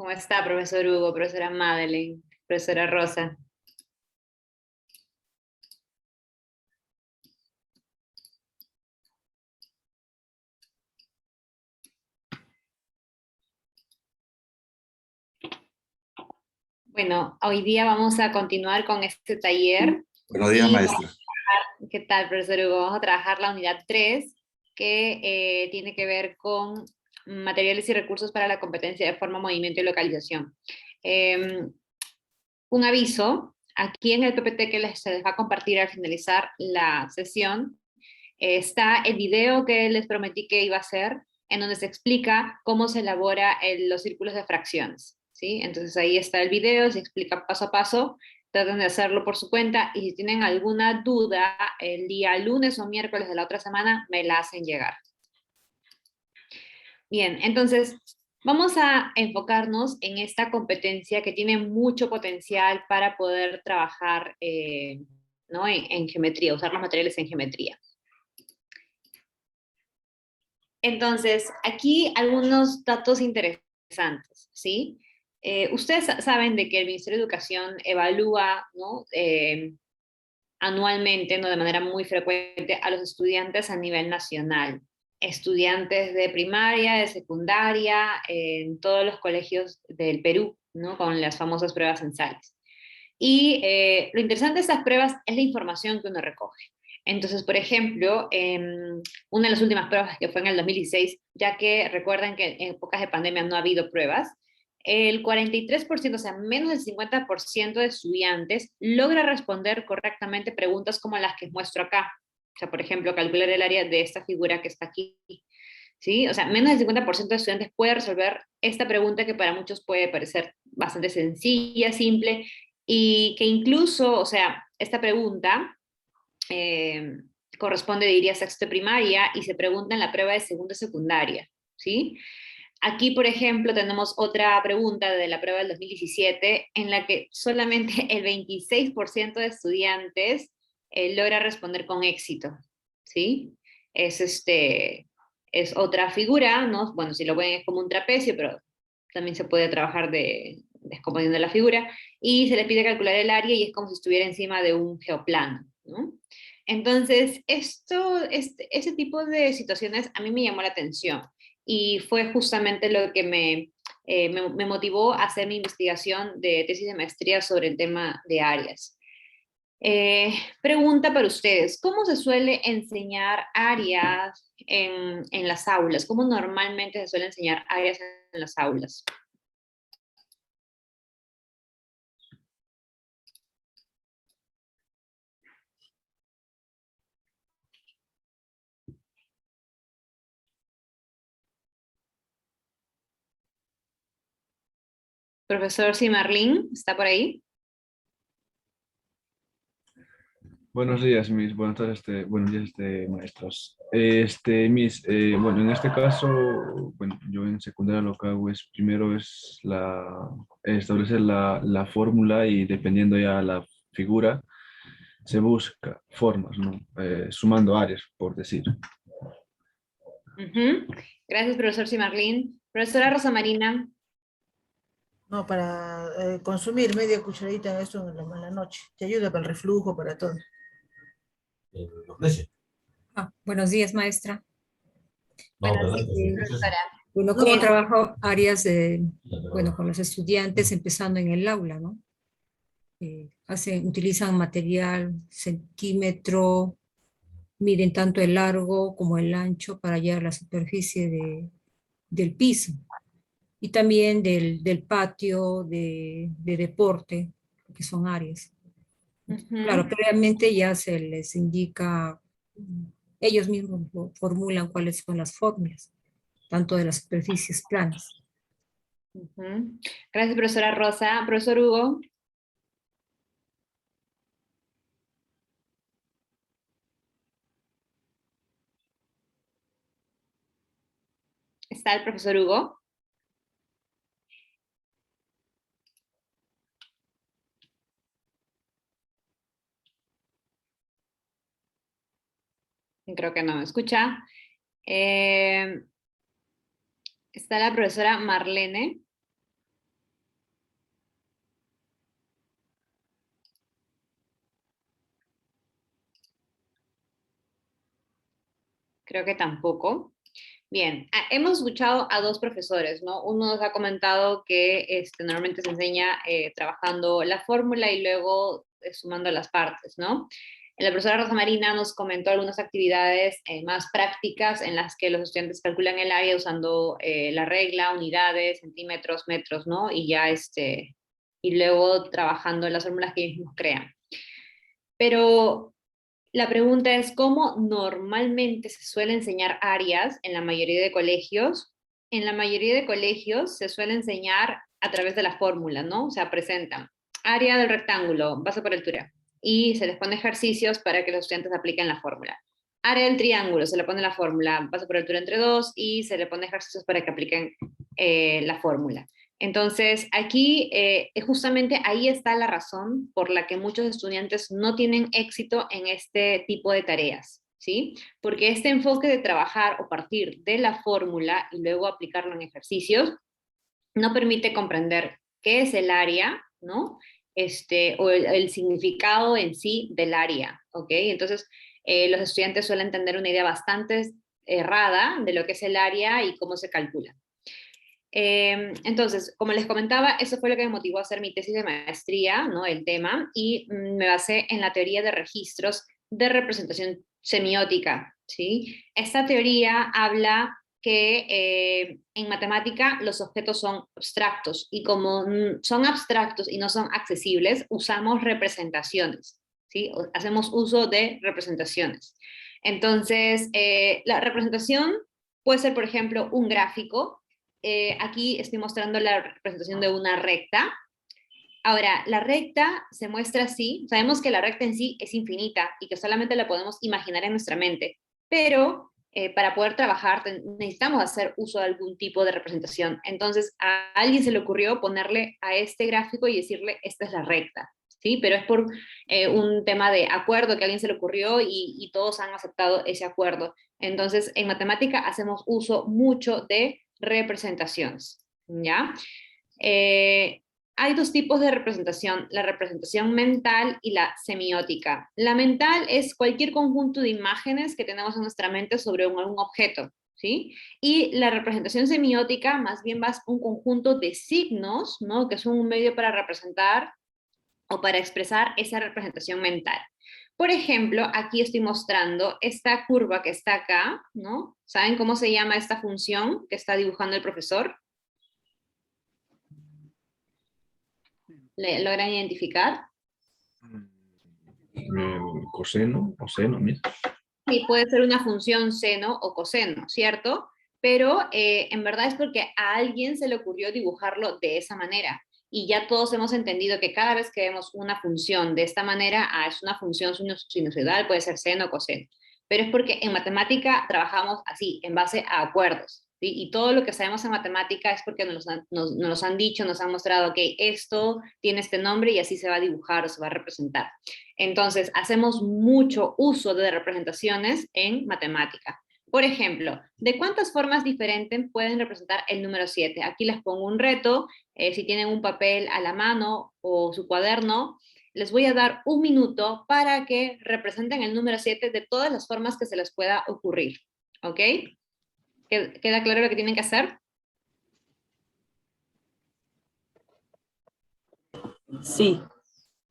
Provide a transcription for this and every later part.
¿Cómo está, profesor Hugo, profesora Madeline, profesora Rosa? Bueno, hoy día vamos a continuar con este taller. Buenos días, Y maestra. ¿qué tal, profesor Hugo? Vamos a trabajar la unidad 3, que tiene que ver con materiales y recursos para la competencia de forma, movimiento y localización. Un aviso, aquí en el PPT que se les va a compartir al finalizar la sesión, está el video que les prometí que iba a hacer, en donde se explica cómo se elabora los círculos de fracciones, ¿sí? Entonces ahí está el video, se explica paso a paso, traten de hacerlo por su cuenta, y si tienen alguna duda, el día lunes o miércoles de la otra semana, me la hacen llegar. Bien, entonces vamos a enfocarnos en esta competencia que tiene mucho potencial para poder trabajar ¿no? en geometría, usar los materiales en geometría. Entonces, aquí algunos datos interesantes, ¿sí? Ustedes saben de que el Ministerio de Educación evalúa, ¿no? Anualmente, ¿no? De manera muy frecuente, a los estudiantes a nivel nacional. Estudiantes de primaria, de secundaria, en todos los colegios del Perú, ¿no? Con las famosas pruebas censales. Y lo interesante de estas pruebas es la información que uno recoge. Entonces, por ejemplo, una de las últimas pruebas que fue en el 2016, ya que recuerden que en épocas de pandemia no ha habido pruebas, el 43%, o sea, menos del 50% de estudiantes logra responder correctamente preguntas como las que muestro acá. O sea, por ejemplo, calcular el área de esta figura que está aquí. ¿Sí? O sea, menos del 50% de estudiantes puede resolver esta pregunta que para muchos puede parecer bastante sencilla, simple, y que incluso, o sea, esta pregunta corresponde, diría, a sexto de primaria y se pregunta en la prueba de segundo de secundaria, ¿sí? Aquí, por ejemplo, tenemos otra pregunta de la prueba del 2017 en la que solamente el 26% de estudiantes logra responder con éxito, ¿sí? Es otra figura, ¿no? Bueno, si lo ven es como un trapecio, pero también se puede trabajar descomponiendo la figura, y se le pide calcular el área y es como si estuviera encima de un geoplano, ¿no? Entonces, ese tipo de situaciones a mí me llamó la atención y fue justamente lo que me motivó a hacer mi investigación de tesis de maestría sobre el tema de áreas. Pregunta para ustedes, ¿cómo se suele enseñar áreas en las aulas? ¿Cómo normalmente se suele enseñar áreas en las aulas? Profesor Simarlín, ¿está por ahí? Buenos días, mis. Buenas tardes, buenos días, maestros. Mis, bueno, en este caso, bueno, yo en secundaria lo que hago es, primero es establecer la fórmula y dependiendo ya la figura, se busca formas, ¿no? Sumando áreas, por decir. Gracias, profesor Simarlín. Profesora Rosa Marina. No, para consumir media cucharadita de eso en la noche. Te ayuda para el reflujo, para todo. Los meses. Buenos días, maestra. Buenos días, profesora. Bueno, ¿cómo trabajo áreas bueno, con los estudiantes empezando en el aula, ¿no? Utilizan material, centímetro, miden tanto el largo como el ancho para hallar la superficie del piso y también del patio de deporte, que son áreas. Claro, previamente ya se les indica, ellos mismos formulan cuáles son las fórmulas, tanto de las superficies planas. Gracias, profesora Rosa. Profesor Hugo. ¿Está el profesor Hugo? Creo que no me escucha. Está la profesora Marlene. Creo que tampoco. Bien, hemos escuchado a dos profesores, ¿no? Uno nos ha comentado que normalmente se enseña trabajando la fórmula y luego sumando las partes, ¿no? La profesora Rosa Marina nos comentó algunas actividades más prácticas en las que los estudiantes calculan el área usando la regla, unidades, centímetros, metros, ¿no? Y ya y luego trabajando en las fórmulas que ellos mismos crean. Pero la pregunta es, ¿cómo normalmente se suele enseñar áreas en la mayoría de colegios? En la mayoría de colegios se suele enseñar a través de la fórmula, ¿no? O sea, presentan área del rectángulo, base por altura, y se les pone ejercicios para que los estudiantes apliquen la fórmula. Área del triángulo, se le pone la fórmula, base por altura entre dos, y se le pone ejercicios para que apliquen la fórmula. Entonces, aquí justamente ahí está la razón por la que muchos estudiantes no tienen éxito en este tipo de tareas, ¿sí? Porque este enfoque de trabajar o partir de la fórmula y luego aplicarlo en ejercicios no permite comprender qué es el área, ¿no? O el significado en sí del área, ¿ok? Entonces, los estudiantes suelen tener una idea bastante errada de lo que es el área y cómo se calcula. Entonces, como les comentaba, eso fue lo que me motivó a hacer mi tesis de maestría, ¿no? El tema, y me basé en la teoría de registros de representación semiótica, ¿sí? Esta teoría habla que en matemática los objetos son abstractos y como son abstractos y no son accesibles, usamos representaciones, ¿sí? Hacemos uso de representaciones. Entonces, la representación puede ser, por ejemplo, un gráfico. Aquí estoy mostrando la representación de una recta. Ahora, la recta se muestra así. Sabemos que la recta en sí es infinita y que solamente la podemos imaginar en nuestra mente, pero para poder trabajar necesitamos hacer uso de algún tipo de representación. Entonces, a alguien se le ocurrió ponerle a este gráfico y decirle, esta es la recta, ¿sí? Pero es por un tema de acuerdo que a alguien se le ocurrió y todos han aceptado ese acuerdo. Entonces, en matemática hacemos uso mucho de representaciones, ¿ya? Hay dos tipos de representación, la representación mental y la semiótica. La mental es cualquier conjunto de imágenes que tenemos en nuestra mente sobre un objeto, ¿sí? Y la representación semiótica más bien va a un conjunto de signos, ¿no? Que son un medio para representar o para expresar esa representación mental. Por ejemplo, aquí estoy mostrando esta curva que está acá, ¿no? ¿Saben cómo se llama esta función que está dibujando el profesor? ¿Logran identificar? Coseno o seno, mira. Sí, puede ser una función seno o coseno, ¿cierto? Pero en verdad es porque a alguien se le ocurrió dibujarlo de esa manera. Y ya todos hemos entendido que cada vez que vemos una función de esta manera, es una función sinusoidal, puede ser seno o coseno. Pero es porque en matemática trabajamos así, en base a acuerdos, ¿sí? Y todo lo que sabemos en matemática es porque nos han dicho, nos han mostrado que esto tiene este nombre y así se va a dibujar o se va a representar. Entonces, hacemos mucho uso de representaciones en matemática. Por ejemplo, ¿de cuántas formas diferentes pueden representar el número 7? Aquí les pongo un reto. Si tienen un papel a la mano o su cuaderno, les voy a dar un minuto para que representen el número 7 de todas las formas que se les pueda ocurrir. ¿Ok? ¿Queda claro lo que tienen que hacer? Sí.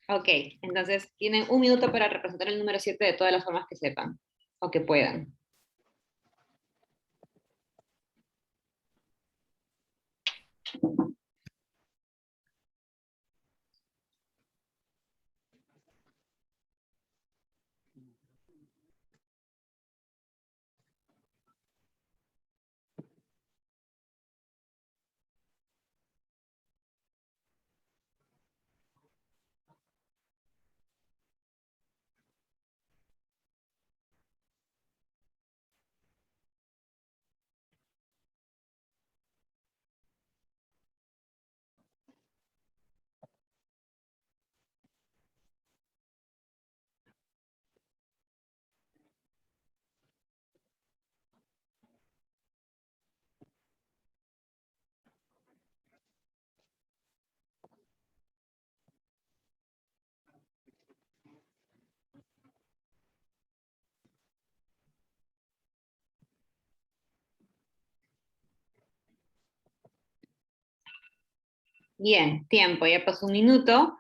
Ok, entonces tienen un minuto para representar el número 7 de todas las formas que sepan o que puedan. Bien, tiempo, ya pasó un minuto.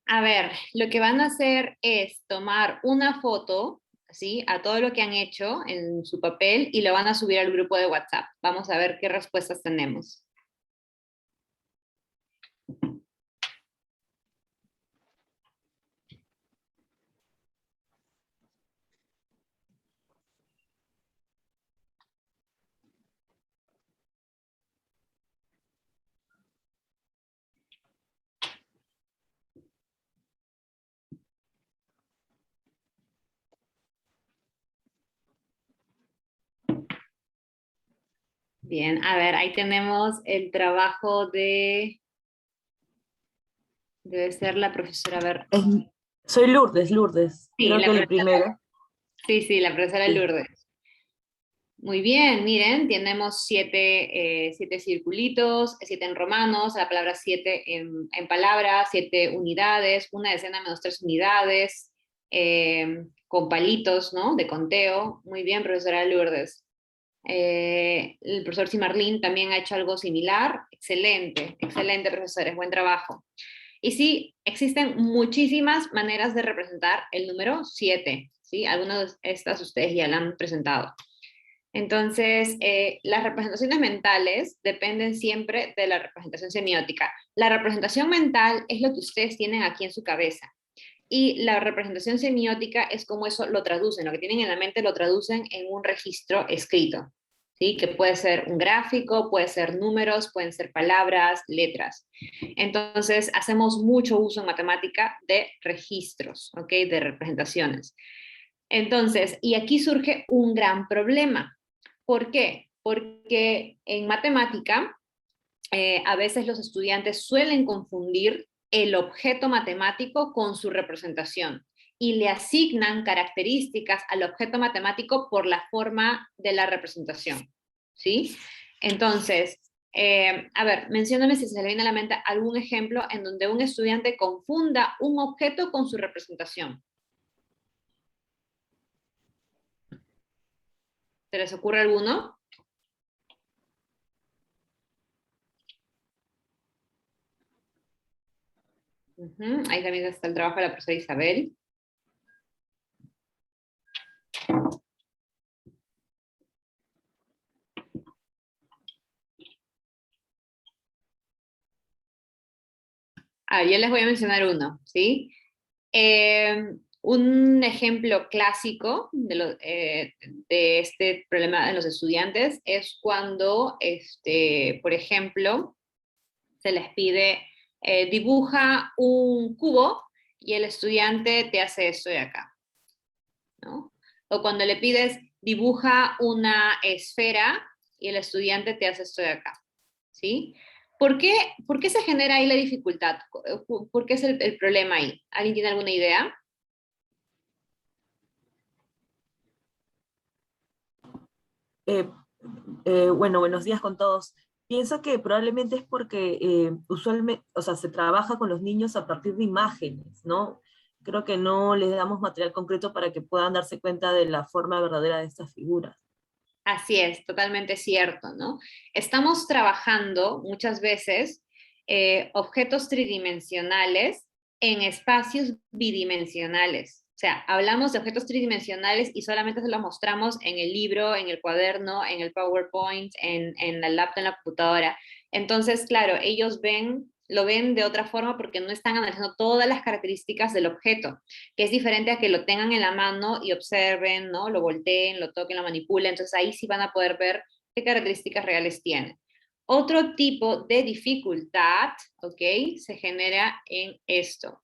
A ver, lo que van a hacer es tomar una foto, ¿sí? A todo lo que han hecho en su papel y lo van a subir al grupo de WhatsApp. Vamos a ver qué respuestas tenemos. Bien, a ver, ahí tenemos el trabajo de... Debe ser la profesora, a ver. Soy Lourdes, Sí, creo la que el profesora, primero. sí, la profesora Sí. Lourdes. Muy bien, miren, tenemos siete circulitos, 7 en romanos, la palabra 7 en palabras, 7 unidades, una decena menos 3 unidades, con palitos, ¿no? De conteo. Muy bien, profesora Lourdes. El profesor Simarlín también ha hecho algo similar. Excelente, excelente, profesores, buen trabajo. Y sí, existen muchísimas maneras de representar el número 7, ¿sí? Algunas de estas ustedes ya la han presentado. Entonces, las representaciones mentales dependen siempre de la representación semiótica. La representación mental es lo que ustedes tienen aquí en su cabeza. Y la representación semiótica es como eso lo traducen, lo que tienen en la mente lo traducen en un registro escrito, ¿sí? Que puede ser un gráfico, puede ser números, pueden ser palabras, letras. Entonces, hacemos mucho uso en matemática de registros, ¿ok? De representaciones. Entonces, y aquí surge un gran problema. ¿Por qué? Porque en matemática a veces los estudiantes suelen confundir el objeto matemático con su representación y le asignan características al objeto matemático por la forma de la representación, ¿sí? Entonces, a ver, mencióname si se le viene a la mente algún ejemplo en donde un estudiante confunda un objeto con su representación. ¿Se les ocurre alguno? Ahí también está el trabajo de la profesora Isabel. Yo les voy a mencionar uno, ¿sí? Un ejemplo clásico de este problema en los estudiantes es cuando, por ejemplo, se les pide dibuja un cubo y el estudiante te hace esto de acá, ¿no? O cuando le pides dibuja una esfera y el estudiante te hace esto de acá, ¿sí? ¿Por qué se genera ahí la dificultad? ¿Por qué es el problema ahí? ¿Alguien tiene alguna idea? Eh, bueno, buenos días con todos. Pienso que probablemente es porque usualmente, o sea, se trabaja con los niños a partir de imágenes, ¿no? Creo que no les damos material concreto para que puedan darse cuenta de la forma verdadera de estas figuras. Así es, totalmente cierto, ¿no? Estamos trabajando muchas veces objetos tridimensionales en espacios bidimensionales. O sea, hablamos de objetos tridimensionales y solamente se los mostramos en el libro, en el cuaderno, en el PowerPoint, en la laptop, en la computadora. Entonces, claro, ellos lo ven de otra forma porque no están analizando todas las características del objeto, que es diferente a que lo tengan en la mano y observen, ¿no? Lo volteen, lo toquen, lo manipulen. Entonces ahí sí van a poder ver qué características reales tiene. Otro tipo de dificultad, ¿ok? Se genera en esto.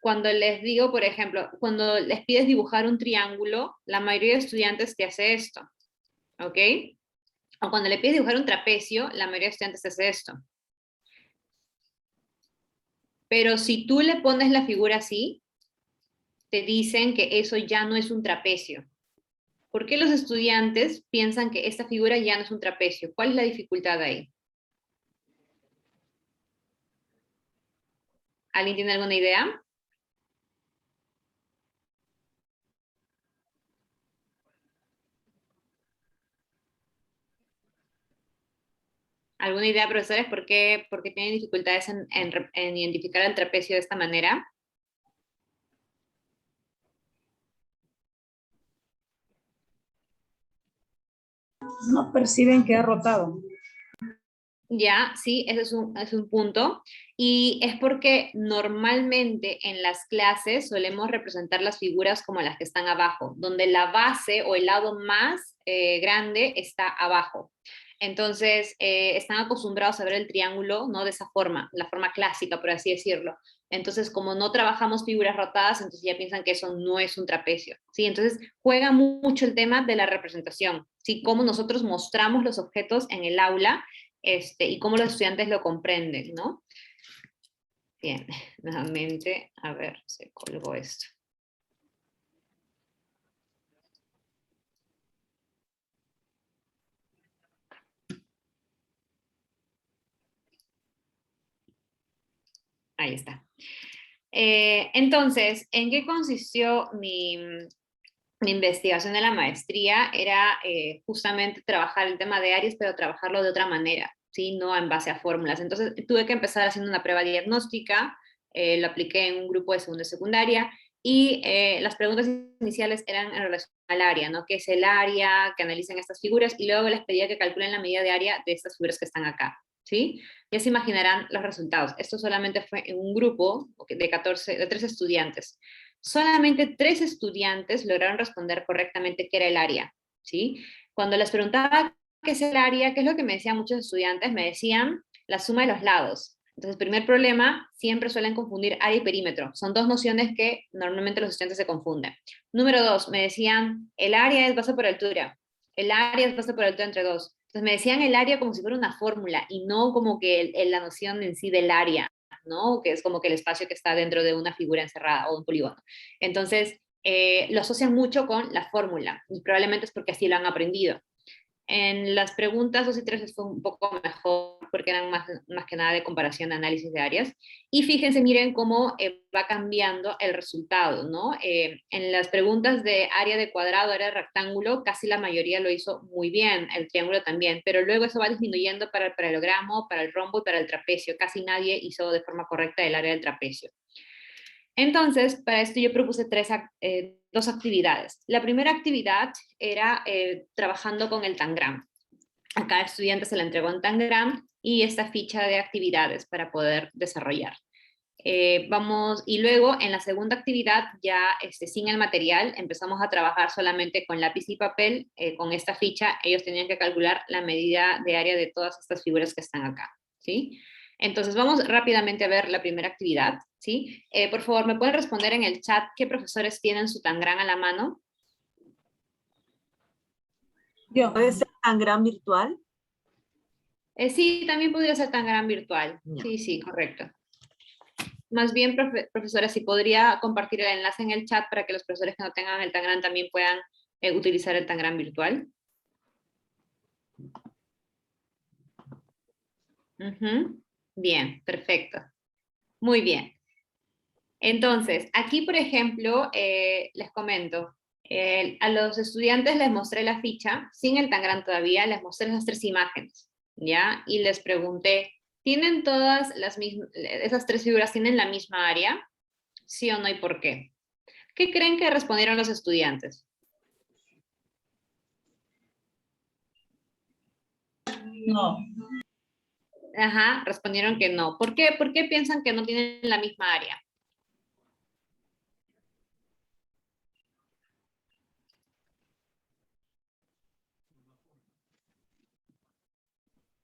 Cuando les digo, por ejemplo, cuando les pides dibujar un triángulo, la mayoría de estudiantes te hace esto, ¿ok? O cuando le pides dibujar un trapecio, la mayoría de estudiantes te hace esto. Pero si tú le pones la figura así, te dicen que eso ya no es un trapecio. ¿Por qué los estudiantes piensan que esta figura ya no es un trapecio? ¿Cuál es la dificultad ahí? ¿Alguien tiene alguna idea? ¿Alguna idea, profesores, por qué tienen dificultades en identificar el trapecio de esta manera? No perciben que ha rotado. Ya, sí, ese es un punto. Y es porque normalmente en las clases solemos representar las figuras como las que están abajo, donde la base o el lado más grande está abajo. Entonces, están acostumbrados a ver el triángulo, ¿no? De esa forma, la forma clásica, por así decirlo. Entonces, como no trabajamos figuras rotadas, entonces ya piensan que eso no es un trapecio, ¿sí? Entonces, juega mucho el tema de la representación, ¿sí? Cómo nosotros mostramos los objetos en el aula, y cómo los estudiantes lo comprenden, ¿no? Bien, nuevamente, a ver, se colgó esto. Ahí está. Entonces, ¿en qué consistió mi investigación de la maestría? Era justamente trabajar el tema de Aries, pero trabajarlo de otra manera, ¿sí? No en base a fórmulas. Entonces, tuve que empezar haciendo una prueba diagnóstica, lo apliqué en un grupo de segundo y secundaria, y las preguntas iniciales eran en relación al área, ¿no? ¿Qué es el área? Que analicen estas figuras, y luego les pedía que calculen la medida de área de estas figuras que están acá, ¿sí? Ya se imaginarán los resultados. Esto solamente fue en un grupo de 13 estudiantes. Solamente 3 estudiantes lograron responder correctamente qué era el área, ¿sí? Cuando les preguntaba qué es el área, qué es lo que me decían muchos estudiantes, me decían la suma de los lados. Entonces, primer problema, siempre suelen confundir área y perímetro. Son dos nociones que normalmente los estudiantes se confunden. Número 2, me decían, el área es base por altura. El área es base por altura entre dos. Entonces, me decían el área como si fuera una fórmula y no como que la noción en sí del área, ¿no? Que es como que el espacio que está dentro de una figura encerrada o un polígono. Entonces, lo asocian mucho con la fórmula y probablemente es porque así lo han aprendido. En las preguntas 2 y 3 fue un poco mejor porque eran más que nada de comparación de análisis de áreas. Y fíjense, miren cómo va cambiando el resultado, ¿no? En las preguntas de área de cuadrado, área de rectángulo, casi la mayoría lo hizo muy bien, el triángulo también, pero luego eso va disminuyendo para el paralelogramo, para el rombo y para el trapecio. Casi nadie hizo de forma correcta el área del trapecio. Entonces, para esto yo propuse dos actividades. La primera actividad era trabajando con el Tangram. A cada estudiante se le entregó un Tangram y esta ficha de actividades para poder desarrollar. Y luego en la segunda actividad, ya sin el material, empezamos a trabajar solamente con lápiz y papel. Con esta ficha ellos tenían que calcular la medida de área de todas estas figuras que están acá, ¿sí? Entonces vamos rápidamente a ver la primera actividad, ¿sí? Por favor, ¿me pueden responder en el chat qué profesores tienen su Tangram a la mano? Yo. ¿Puede ser Tangram virtual? Sí, también podría ser Tangram virtual. Ya. Sí, sí, correcto. Más bien, profesora, si podría compartir el enlace en el chat para que los profesores que no tengan el Tangram también puedan utilizar el Tangram virtual. Bien, perfecto. Muy bien. Entonces, aquí, por ejemplo, les comento, a los estudiantes les mostré la ficha, sin el Tangram todavía, les mostré las 3 imágenes, ¿ya? Y les pregunté, ¿tienen todas esas 3 figuras tienen la misma área? ¿Sí o no y por qué? ¿Qué creen que respondieron los estudiantes? No. Ajá, respondieron que no. ¿Por qué? ¿Por qué piensan que no tienen la misma área?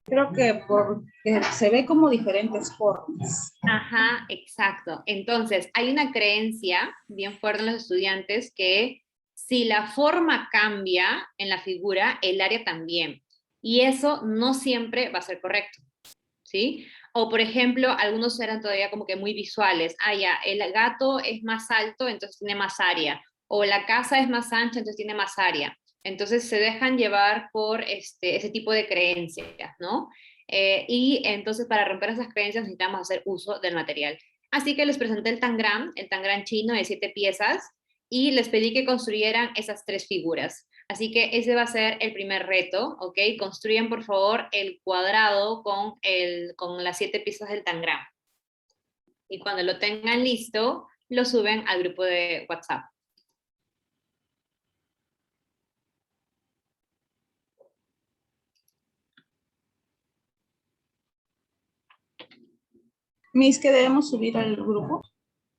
Creo que porque se ve como diferentes formas. Ajá, exacto. Entonces, hay una creencia bien fuerte en los estudiantes que si la forma cambia en la figura, el área también. Y eso no siempre va a ser correcto, ¿sí? O, por ejemplo, algunos eran todavía como que muy visuales. Ah, ya, el gato es más alto, entonces tiene más área. O la casa es más ancha, entonces tiene más área. Entonces se dejan llevar por ese tipo de creencias, ¿no? Y entonces para romper esas creencias necesitamos hacer uso del material. Así que les presenté el Tangram chino de 7 piezas, y les pedí que construyeran esas 3 figuras. Así que ese va a ser el primer reto, ¿ok? Construyan, por favor, el cuadrado con las 7 piezas del tangram. Y cuando lo tengan listo, lo suben al grupo de WhatsApp. Miss, ¿qué debemos subir al grupo?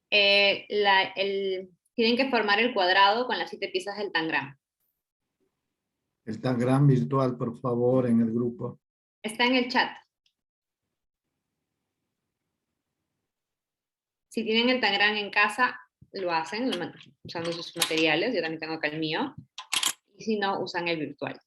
Tienen que formar el cuadrado con las 7 piezas del tangram. El Telegram virtual, por favor, en el grupo. Está en el chat. Si tienen el tangram en casa, lo hacen usando sus materiales. Yo también tengo acá el mío. Y si no, usan el virtual.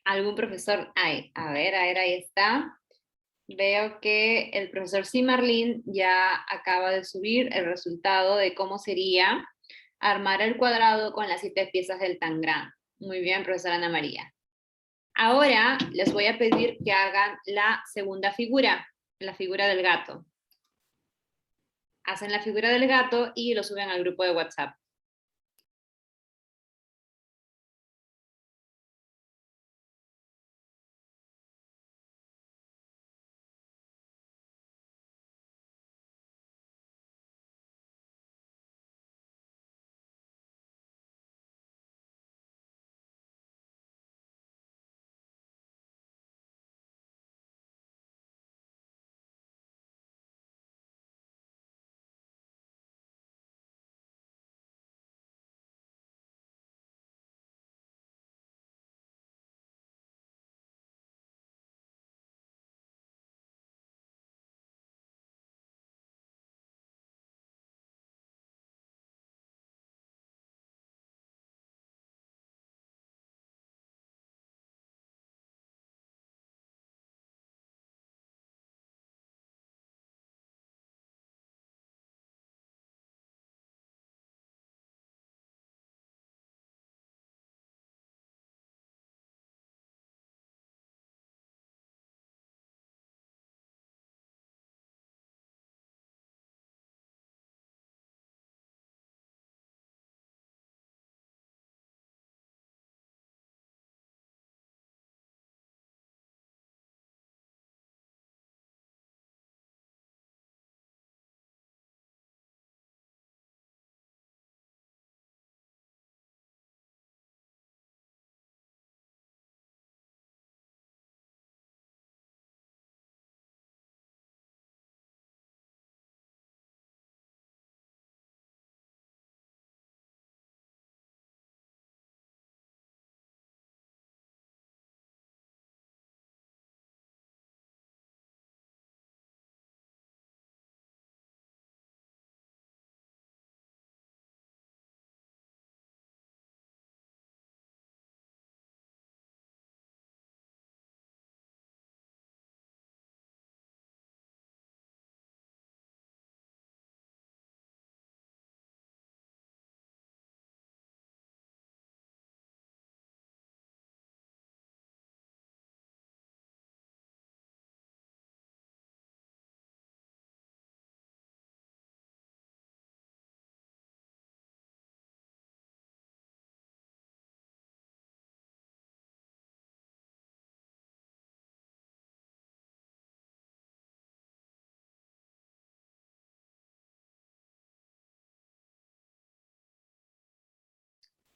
¿Algún profesor? Ay, a ver, ahí está. Veo que el profesor Simarlin ya acaba de subir el resultado de cómo sería armar el cuadrado con las 7 piezas del tangram. Muy bien, profesora Ana María. Ahora les voy a pedir que hagan la segunda figura, la figura del gato. Hacen la figura del gato y lo suben al grupo de WhatsApp.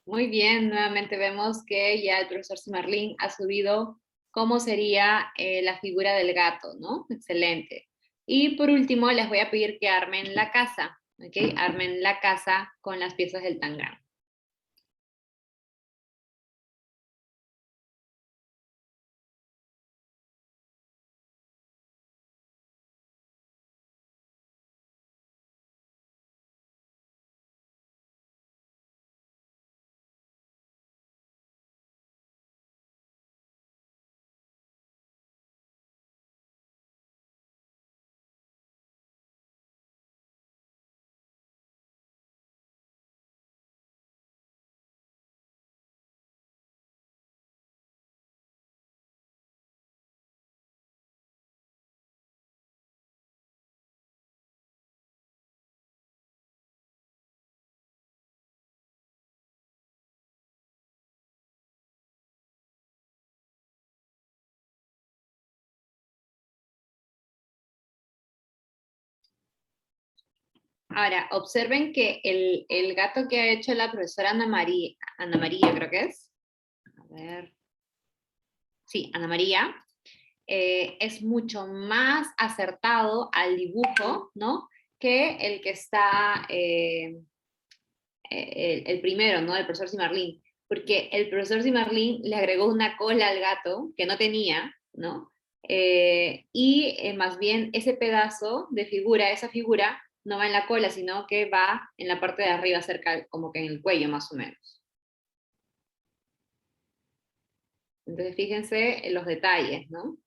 Muy bien, nuevamente vemos que ya el profesor Simarlín ha subido cómo sería la figura del gato, ¿no? Excelente. Y por último, les voy a pedir que armen la casa, ¿ok? Armen la casa con las piezas del tangram. Ahora, observen que el gato que ha hecho la profesora Ana María creo que es. A ver. Sí, Ana María. Es mucho más acertado al dibujo, ¿no? Que el que está, el primero, ¿no? El profesor Simarlín. Porque el profesor Simarlín le agregó una cola al gato que no tenía, ¿no? Más bien ese pedazo de figura, esa figura, no va en la cola, sino que va en la parte de arriba, cerca, como que en el cuello más o menos. Entonces fíjense en los detalles, ¿no?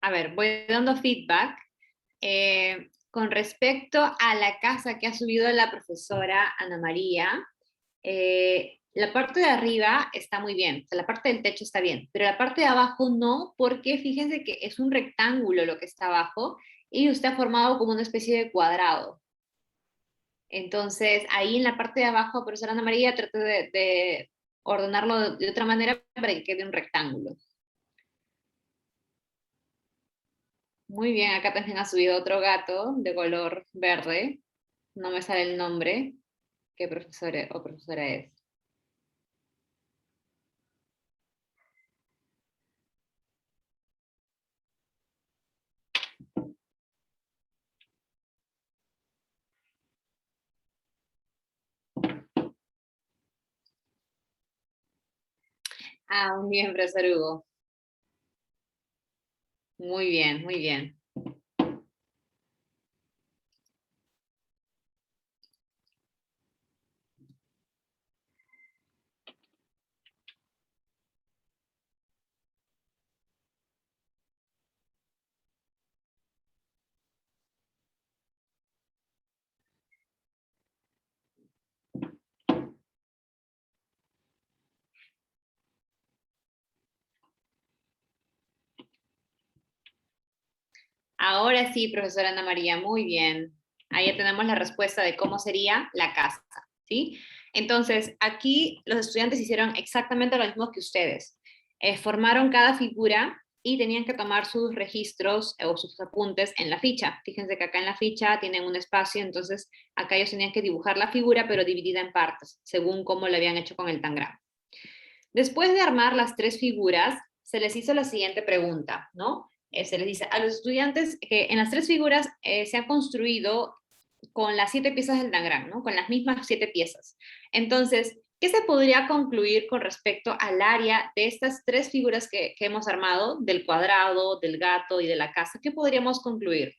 A ver, voy dando feedback. Con respecto a la casa que ha subido la profesora Ana María, la parte de arriba está muy bien, o sea, la parte del techo está bien, pero la parte de abajo no, porque fíjense que es un rectángulo lo que está abajo y usted ha formado como una especie de cuadrado. Entonces, ahí en la parte de abajo, profesora Ana María, trate de ordenarlo de otra manera para que quede un rectángulo. Muy bien, acá también ha subido otro gato de color verde. No me sale el nombre. ¿Qué profesora o profesora es? Ah, muy bien, profesor Hugo. Muy bien, muy bien. Ahora sí, profesora Ana María, muy bien. Ahí ya tenemos la respuesta de cómo sería la casa, ¿sí? Entonces, aquí los estudiantes hicieron exactamente lo mismo que ustedes. Formaron cada figura y tenían que tomar sus registros o sus apuntes en la ficha. Fíjense que acá en la ficha tienen un espacio, entonces acá ellos tenían que dibujar la figura, pero dividida en partes, según cómo lo habían hecho con el tangram. Después de armar las 3 figuras, se les hizo la siguiente pregunta, ¿no? Se les dice a los estudiantes que en las 3 figuras se ha construido con las 7 piezas del tangram, ¿no? Con las mismas 7 piezas. Entonces, ¿qué se podría concluir con respecto al área de estas 3 figuras que hemos armado, del cuadrado, del gato y de la casa? ¿Qué podríamos concluir?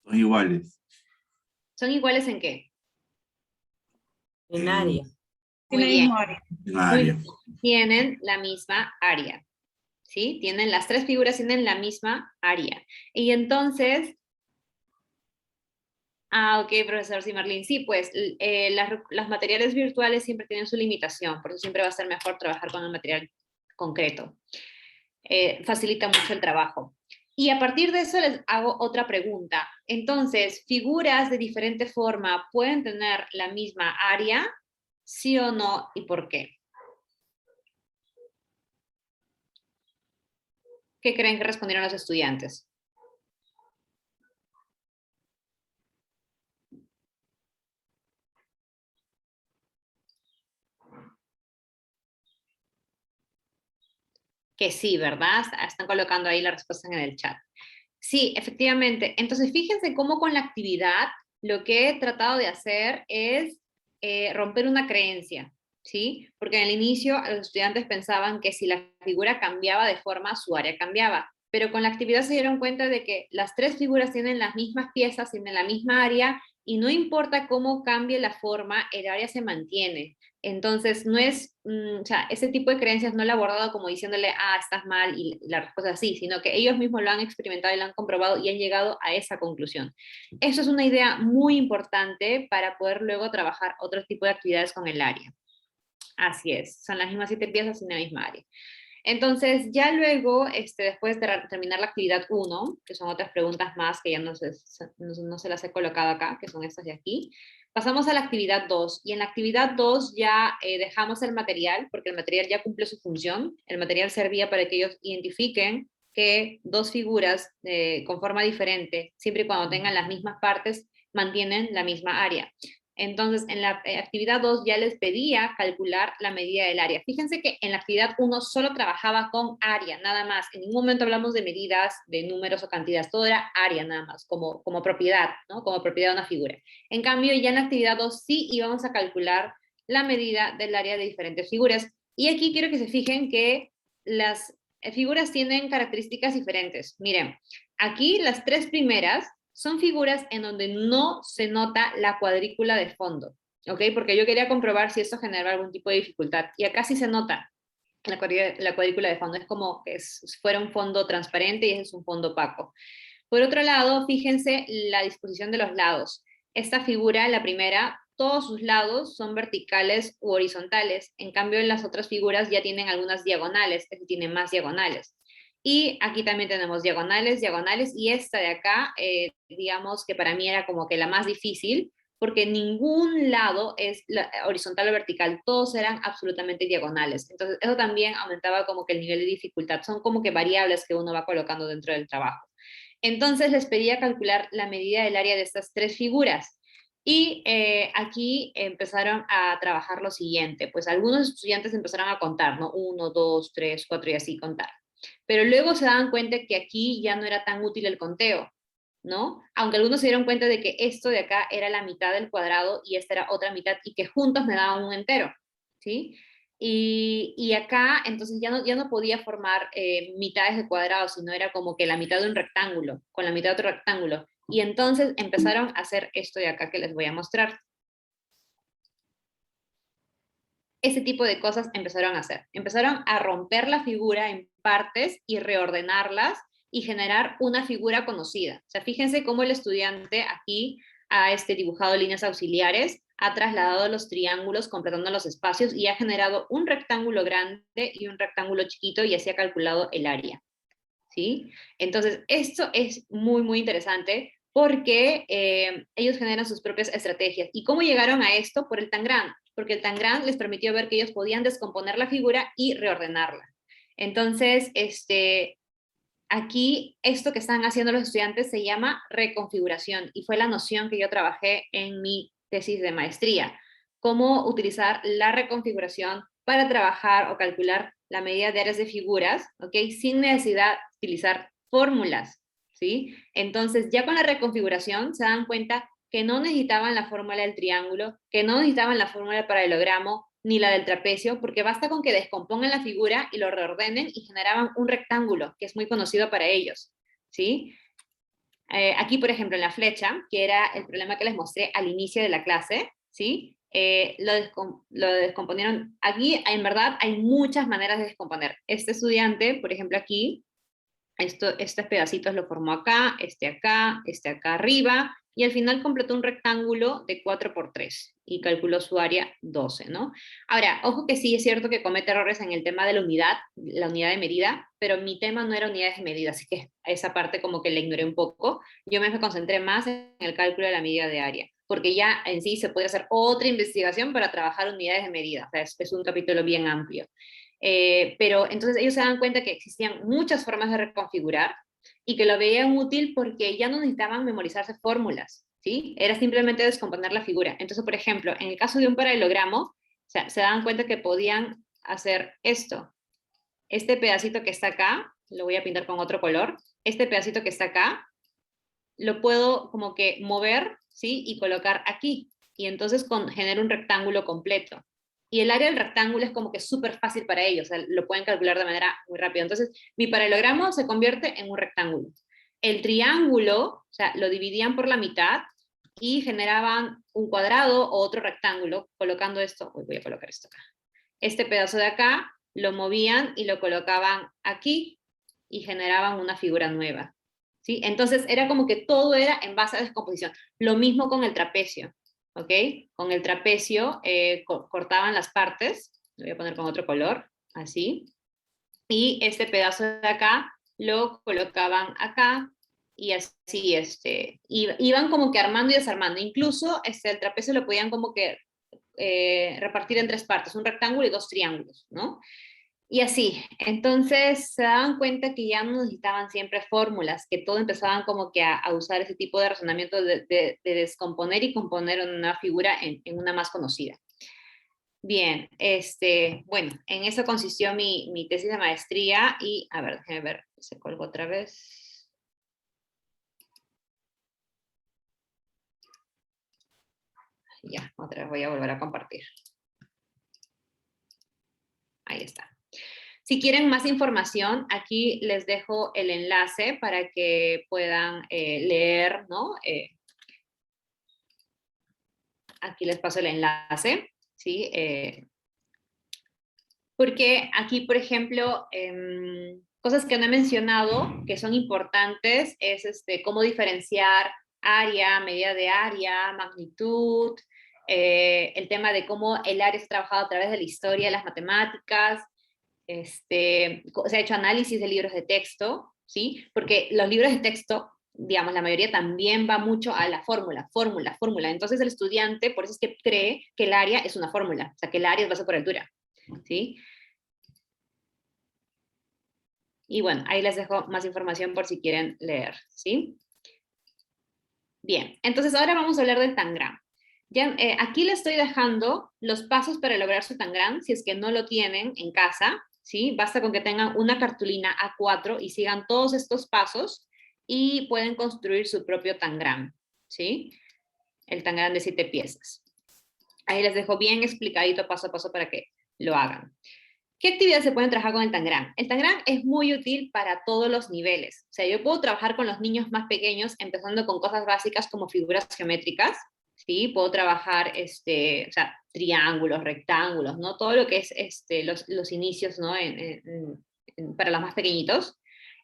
Son iguales. ¿Son iguales en qué? En área. Muy Tiene el bien. mismo área. En área. Tienen la misma área, ¿sí? Las 3 figuras tienen la misma área. Y entonces, ok, profesor Simerlin, sí, pues los materiales virtuales siempre tienen su limitación, por eso siempre va a ser mejor trabajar con un material concreto. Facilita mucho el trabajo. Y a partir de eso les hago otra pregunta. Entonces, ¿figuras de diferente forma pueden tener la misma área? ¿Sí o no? ¿Y por qué? ¿Qué creen que respondieron los estudiantes? Que sí, ¿verdad? Están colocando ahí la respuesta en el chat. Sí, efectivamente. Entonces, fíjense cómo con la actividad lo que he tratado de hacer es romper una creencia, ¿sí? Porque en el inicio los estudiantes pensaban que si la figura cambiaba de forma, su área cambiaba. Pero con la actividad se dieron cuenta de que las 3 figuras tienen las mismas piezas, tienen la misma área, y no importa cómo cambie la forma, el área se mantiene. Entonces, no es, o sea, ese tipo de creencias no lo he abordado como diciéndole, estás mal, y la respuesta es sí, sino que ellos mismos lo han experimentado y lo han comprobado y han llegado a esa conclusión. Eso es una idea muy importante para poder luego trabajar otro tipo de actividades con el área. Así es, son las mismas 7 piezas en la misma área. Entonces, ya luego, después de terminar la actividad 1, que son otras preguntas más que ya no se las he colocado acá, que son estas de aquí, pasamos a la actividad 2. Y en la actividad 2 ya dejamos el material, porque el material ya cumple su función. El material servía para que ellos identifiquen que 2 figuras con forma diferente, siempre y cuando tengan las mismas partes, mantienen la misma área. Entonces, en la actividad 2 ya les pedía calcular la medida del área. Fíjense que en la actividad 1 solo trabajaba con área, nada más. En ningún momento hablamos de medidas, de números o cantidades. Todo era área nada más, como propiedad, ¿no? Como propiedad de una figura. En cambio, ya en la actividad 2 sí íbamos a calcular la medida del área de diferentes figuras. Y aquí quiero que se fijen que las figuras tienen características diferentes. Miren, aquí las 3 primeras son figuras en donde no se nota la cuadrícula de fondo, ¿ok? Porque yo quería comprobar si esto generaba algún tipo de dificultad. Y acá sí se nota la cuadrícula de fondo. Es como que fuera un fondo transparente y ese es un fondo opaco. Por otro lado, fíjense la disposición de los lados. Esta figura, la primera, todos sus lados son verticales u horizontales. En cambio, en las otras figuras ya tienen algunas diagonales, es decir, tienen más diagonales. Y aquí también tenemos diagonales, diagonales, y esta de acá, digamos que para mí era como que la más difícil, porque ningún lado es horizontal o vertical, todos eran absolutamente diagonales. Entonces, eso también aumentaba como que el nivel de dificultad. Son como que variables que uno va colocando dentro del trabajo. Entonces, les pedía calcular la medida del área de estas 3 figuras. Y aquí empezaron a trabajar lo siguiente. Pues algunos estudiantes empezaron a contar, ¿no? 1, 2, 3, 4 y así contar. Pero luego se daban cuenta que aquí ya no era tan útil el conteo, ¿no? Aunque algunos se dieron cuenta de que esto de acá era la mitad del cuadrado y esta era otra mitad y que juntos me daban un entero, ¿sí? Y acá entonces ya no podía formar mitades de cuadrado, sino era como que la mitad de un rectángulo, con la mitad de otro rectángulo. Y entonces empezaron a hacer esto de acá que les voy a mostrar. Ese tipo de cosas empezaron a hacer. Empezaron a romper la figura en partes y reordenarlas y generar una figura conocida. O sea, fíjense cómo el estudiante aquí ha dibujado líneas auxiliares, ha trasladado los triángulos completando los espacios y ha generado un rectángulo grande y un rectángulo chiquito y así ha calculado el área. ¿Sí? Entonces, esto es muy, muy interesante porque ellos generan sus propias estrategias. ¿Y cómo llegaron a esto? Por el tangram, porque el tangram les permitió ver que ellos podían descomponer la figura y reordenarla. Entonces, aquí esto que están haciendo los estudiantes se llama reconfiguración y fue la noción que yo trabajé en mi tesis de maestría. Cómo utilizar la reconfiguración para trabajar o calcular la medida de áreas de figuras, ¿ok? Sin necesidad de utilizar fórmulas, ¿sí? Entonces, ya con la reconfiguración se dan cuenta que no necesitaban la fórmula del triángulo, que no necesitaban la fórmula del paralelogramo, ni la del trapecio, porque basta con que descompongan la figura y lo reordenen y generaban un rectángulo, que es muy conocido para ellos, ¿sí? Aquí, por ejemplo, en la flecha, que era el problema que les mostré al inicio de la clase, ¿sí? Lo descomponieron. Aquí, en verdad, hay muchas maneras de descomponer. Este estudiante, por ejemplo, aquí, estos pedacitos lo formó acá, este acá arriba, y al final completó un rectángulo de 4 por 3 y calculó su área 12, ¿no? Ahora, ojo que sí es cierto que comete errores en el tema de la unidad de medida, pero mi tema no era unidades de medida, así que a esa parte como que la ignoré un poco. Yo me concentré más en el cálculo de la medida de área, porque ya en sí se puede hacer otra investigación para trabajar unidades de medida, o sea, es un capítulo bien amplio. Pero entonces ellos se dan cuenta que existían muchas formas de reconfigurar y que lo veían útil porque ya no necesitaban memorizarse fórmulas, ¿sí? Era simplemente descomponer la figura. Entonces, por ejemplo, en el caso de un paralelogramo, o sea, se dan cuenta que podían hacer esto. Este pedacito que está acá, lo voy a pintar con otro color, este pedacito que está acá, lo puedo como que mover, ¿sí? Y colocar aquí. Y entonces genera un rectángulo completo. Y el área del rectángulo es como que súper fácil para ellos, o sea, lo pueden calcular de manera muy rápida. Entonces, mi paralelogramo se convierte en un rectángulo. El triángulo, o sea, lo dividían por la mitad y generaban un cuadrado o otro rectángulo, colocando esto, voy a colocar esto acá. Este pedazo de acá lo movían y lo colocaban aquí y generaban una figura nueva, ¿sí? Entonces, era como que todo era en base a descomposición. Lo mismo con el trapecio. ¿Ok? Con el trapecio cortaban las partes, lo voy a poner con otro color, así, y este pedazo de acá lo colocaban acá, y así, iban como que armando y desarmando, incluso el trapecio lo podían como que repartir en 3 partes, un rectángulo y 2 triángulos, ¿no? Y así, entonces se daban cuenta que ya no necesitaban siempre fórmulas, que todo empezaban como que a usar ese tipo de razonamiento de descomponer y componer una figura en una más conocida. Bien, bueno, en eso consistió mi tesis de maestría y, a ver, déjenme ver, se colgó otra vez. Ya, otra vez voy a volver a compartir. Ahí está. Si quieren más información, aquí les dejo el enlace para que puedan leer, ¿no? Aquí les paso el enlace, ¿sí? Porque aquí, por ejemplo, cosas que no he mencionado, que son importantes, es cómo diferenciar área, medida de área, magnitud, el tema de cómo el área se ha trabajado a través de la historia de las matemáticas, se ha hecho análisis de libros de texto, ¿sí? Porque los libros de texto, digamos, la mayoría también va mucho a la fórmula. Entonces el estudiante, por eso es que cree que el área es una fórmula, o sea, que el área es base por altura, ¿sí? Y bueno, ahí les dejo más información por si quieren leer, ¿sí? Bien, entonces ahora vamos a hablar del tangram. Ya, aquí les estoy dejando los pasos para lograr su tangram, si es que no lo tienen en casa, ¿sí? Basta con que tengan una cartulina A4 y sigan todos estos pasos y pueden construir su propio tangram, ¿sí? El tangram de 7 piezas. Ahí les dejo bien explicadito paso a paso para que lo hagan. ¿Qué actividades se pueden trabajar con el tangram? El tangram es muy útil para todos los niveles. O sea, yo puedo trabajar con los niños más pequeños, empezando con cosas básicas como figuras geométricas, ¿sí? Puedo trabajar, o sea, triángulos, rectángulos, ¿no? Todo lo que es los inicios, ¿no? Para los más pequeñitos.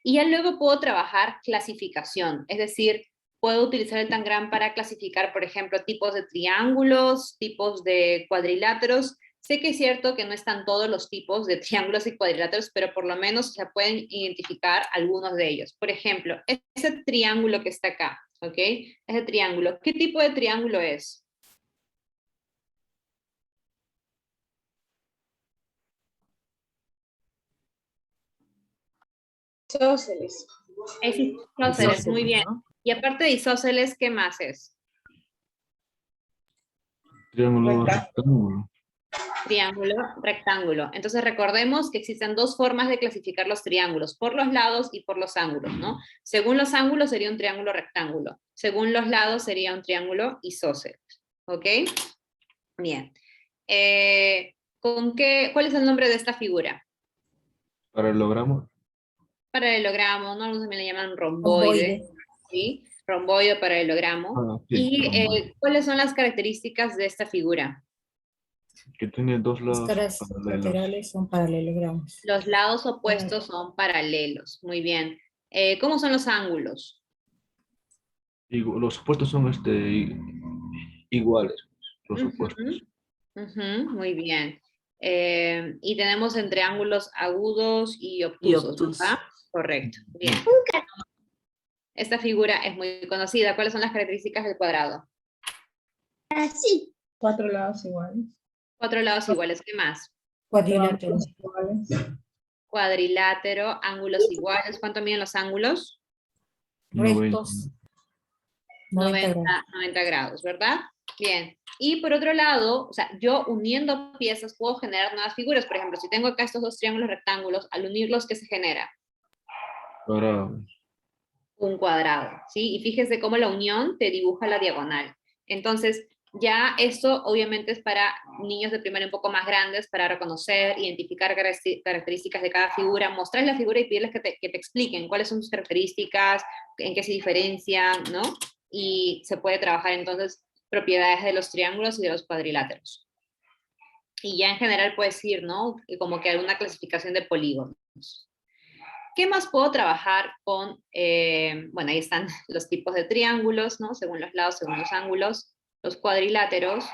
Y ya luego puedo trabajar clasificación, es decir, puedo utilizar el tangram para clasificar, por ejemplo, tipos de triángulos, tipos de cuadriláteros. Sé que es cierto que no están todos los tipos de triángulos y cuadriláteros, pero por lo menos se pueden identificar algunos de ellos. Por ejemplo, ese triángulo que está acá, ¿ok? Ese triángulo, ¿qué tipo de triángulo es? Isósceles. Es isósceles, muy bien. ¿no? Y aparte de isósceles, ¿qué más es? Triángulo rectángulo. Triángulo, rectángulo. Entonces recordemos que existen dos formas de clasificar los triángulos, por los lados y por los ángulos, ¿no? Según los ángulos sería un triángulo rectángulo. Según los lados sería un triángulo isósceles. ¿Ok? Bien. ¿Cuál es el nombre de esta figura? Paralelogramo. Paralelogramo, ¿no? Algunos también le llaman Romboide. romboide. ¿Sí? Romboide o paralelogramo. Sí, ¿Y romboide. cuáles son las características de esta figura? Que tiene dos Las lados caras paralelos. laterales son paralelogramos. Los lados opuestos son paralelos. Muy bien. ¿Cómo son los ángulos? Los opuestos son iguales. Los Ujú, opuestos. ujú, muy bien. Y tenemos entre ángulos agudos y Y obtusos, obtusos. ¿verdad? Correcto. Bien. Esta figura es muy conocida. ¿Cuáles son las características del cuadrado? Así. 4 lados iguales. 4 lados iguales. ¿Qué más? Cuadrilátero. Iguales. Cuadrilátero, ángulos iguales. ¿Cuánto miden los ángulos? Rectos. 90 grados. 90 grados, ¿verdad? Bien. Y por otro lado, o sea, yo uniendo piezas puedo generar nuevas figuras. Por ejemplo, si tengo acá estos dos triángulos rectángulos, al unirlos, ¿qué se genera? Cuadrado. Un cuadrado, ¿sí? Y fíjese cómo la unión te dibuja la diagonal. Entonces, ya esto obviamente es para niños de primaria un poco más grandes, para reconocer, identificar características de cada figura, mostrar la figura y pedirles que te expliquen cuáles son sus características, en qué se diferencian, ¿no? Y se puede trabajar entonces propiedades de los triángulos y de los cuadriláteros. Y ya en general puedes ir, ¿no? Como que alguna clasificación de polígonos. ¿Qué más puedo trabajar con? Bueno, ahí están los tipos de triángulos, ¿no? Según los lados, según los ángulos, los cuadriláteros.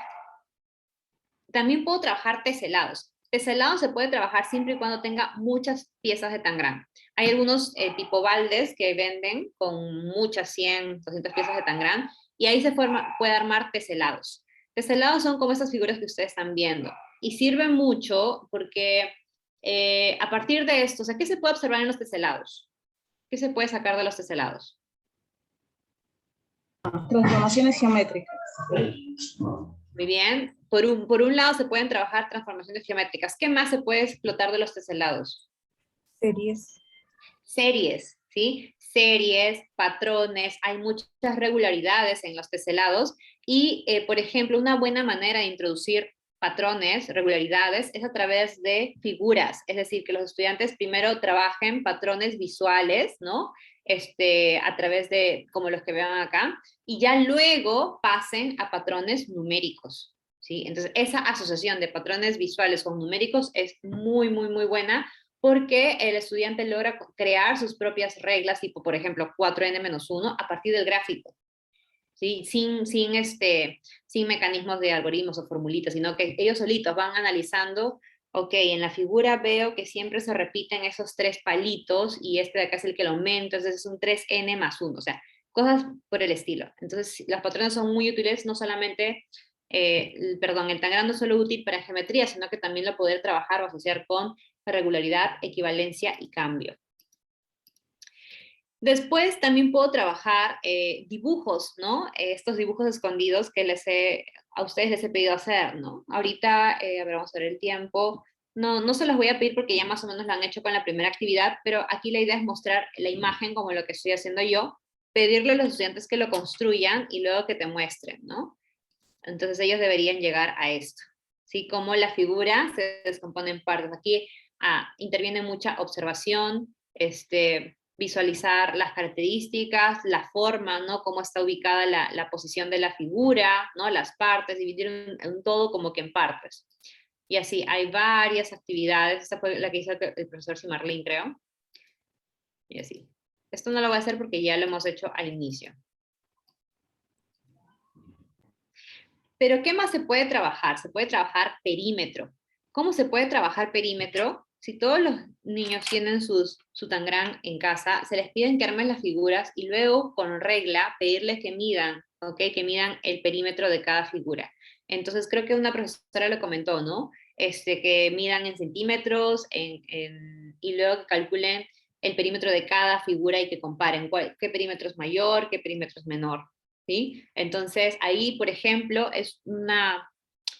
También puedo trabajar teselados. Teselados se puede trabajar siempre y cuando tenga muchas piezas de tangram. Hay algunos tipo baldes que venden con muchas 100, 200 piezas de tangram y ahí se puede armar teselados. Teselados son como estas figuras que ustedes están viendo y sirven mucho porque a partir de esto, o sea, ¿qué se puede observar en los teselados? ¿Qué se puede sacar de los teselados? Transformaciones geométricas. Muy bien. Por un lado se pueden trabajar transformaciones geométricas. ¿Qué más se puede explotar de los teselados? Series. Series, ¿sí? Series, patrones, hay muchas regularidades en los teselados y, por ejemplo, una buena manera de introducir patrones, regularidades, es a través de figuras, es decir, que los estudiantes primero trabajen patrones visuales, ¿no? A través de, como los que vean acá, y ya luego pasen a patrones numéricos, ¿sí? Entonces, esa asociación de patrones visuales con numéricos es muy, muy, muy buena porque el estudiante logra crear sus propias reglas, tipo, por ejemplo, 4n-1 a partir del gráfico, ¿sí? Sin mecanismos de algoritmos o formulitas, sino que ellos solitos van analizando, ok, en la figura veo que siempre se repiten esos 3 palitos y este de acá es el que lo aumento, entonces es un 3n+1, o sea, cosas por el estilo. Entonces, los patrones son muy útiles, no solamente, el tangram no es solo útil para geometría, sino que también lo poder trabajar o asociar con regularidad, equivalencia y cambio. Después también puedo trabajar dibujos, ¿no? Estos dibujos escondidos que a ustedes les he pedido hacer, ¿no? Ahorita, a ver, vamos a ver el tiempo. No se los voy a pedir porque ya más o menos lo han hecho con la primera actividad, pero aquí la idea es mostrar la imagen como lo que estoy haciendo yo, pedirle a los estudiantes que lo construyan y luego que te muestren, ¿no? Entonces ellos deberían llegar a esto, ¿sí? Como la figura se descompone en partes. Aquí interviene mucha observación, visualizar las características, la forma, ¿no? Cómo está ubicada la posición de la figura, ¿no? Las partes, dividir un todo como que en partes. Y así, hay varias actividades. Esta fue la que hizo el profesor Simarlín, creo. Y así. Esto no lo voy a hacer porque ya lo hemos hecho al inicio. Pero ¿qué más se puede trabajar? Se puede trabajar perímetro. ¿Cómo se puede trabajar perímetro? Si todos los niños tienen su tangram en casa, se les piden que armen las figuras y luego con regla pedirles que midan, ¿ok? Que midan el perímetro de cada figura. Entonces creo que una profesora lo comentó, ¿no? Que midan en centímetros y luego que calculen el perímetro de cada figura y que comparen qué perímetro es mayor, qué perímetro es menor, ¿sí? Entonces ahí, por ejemplo, es una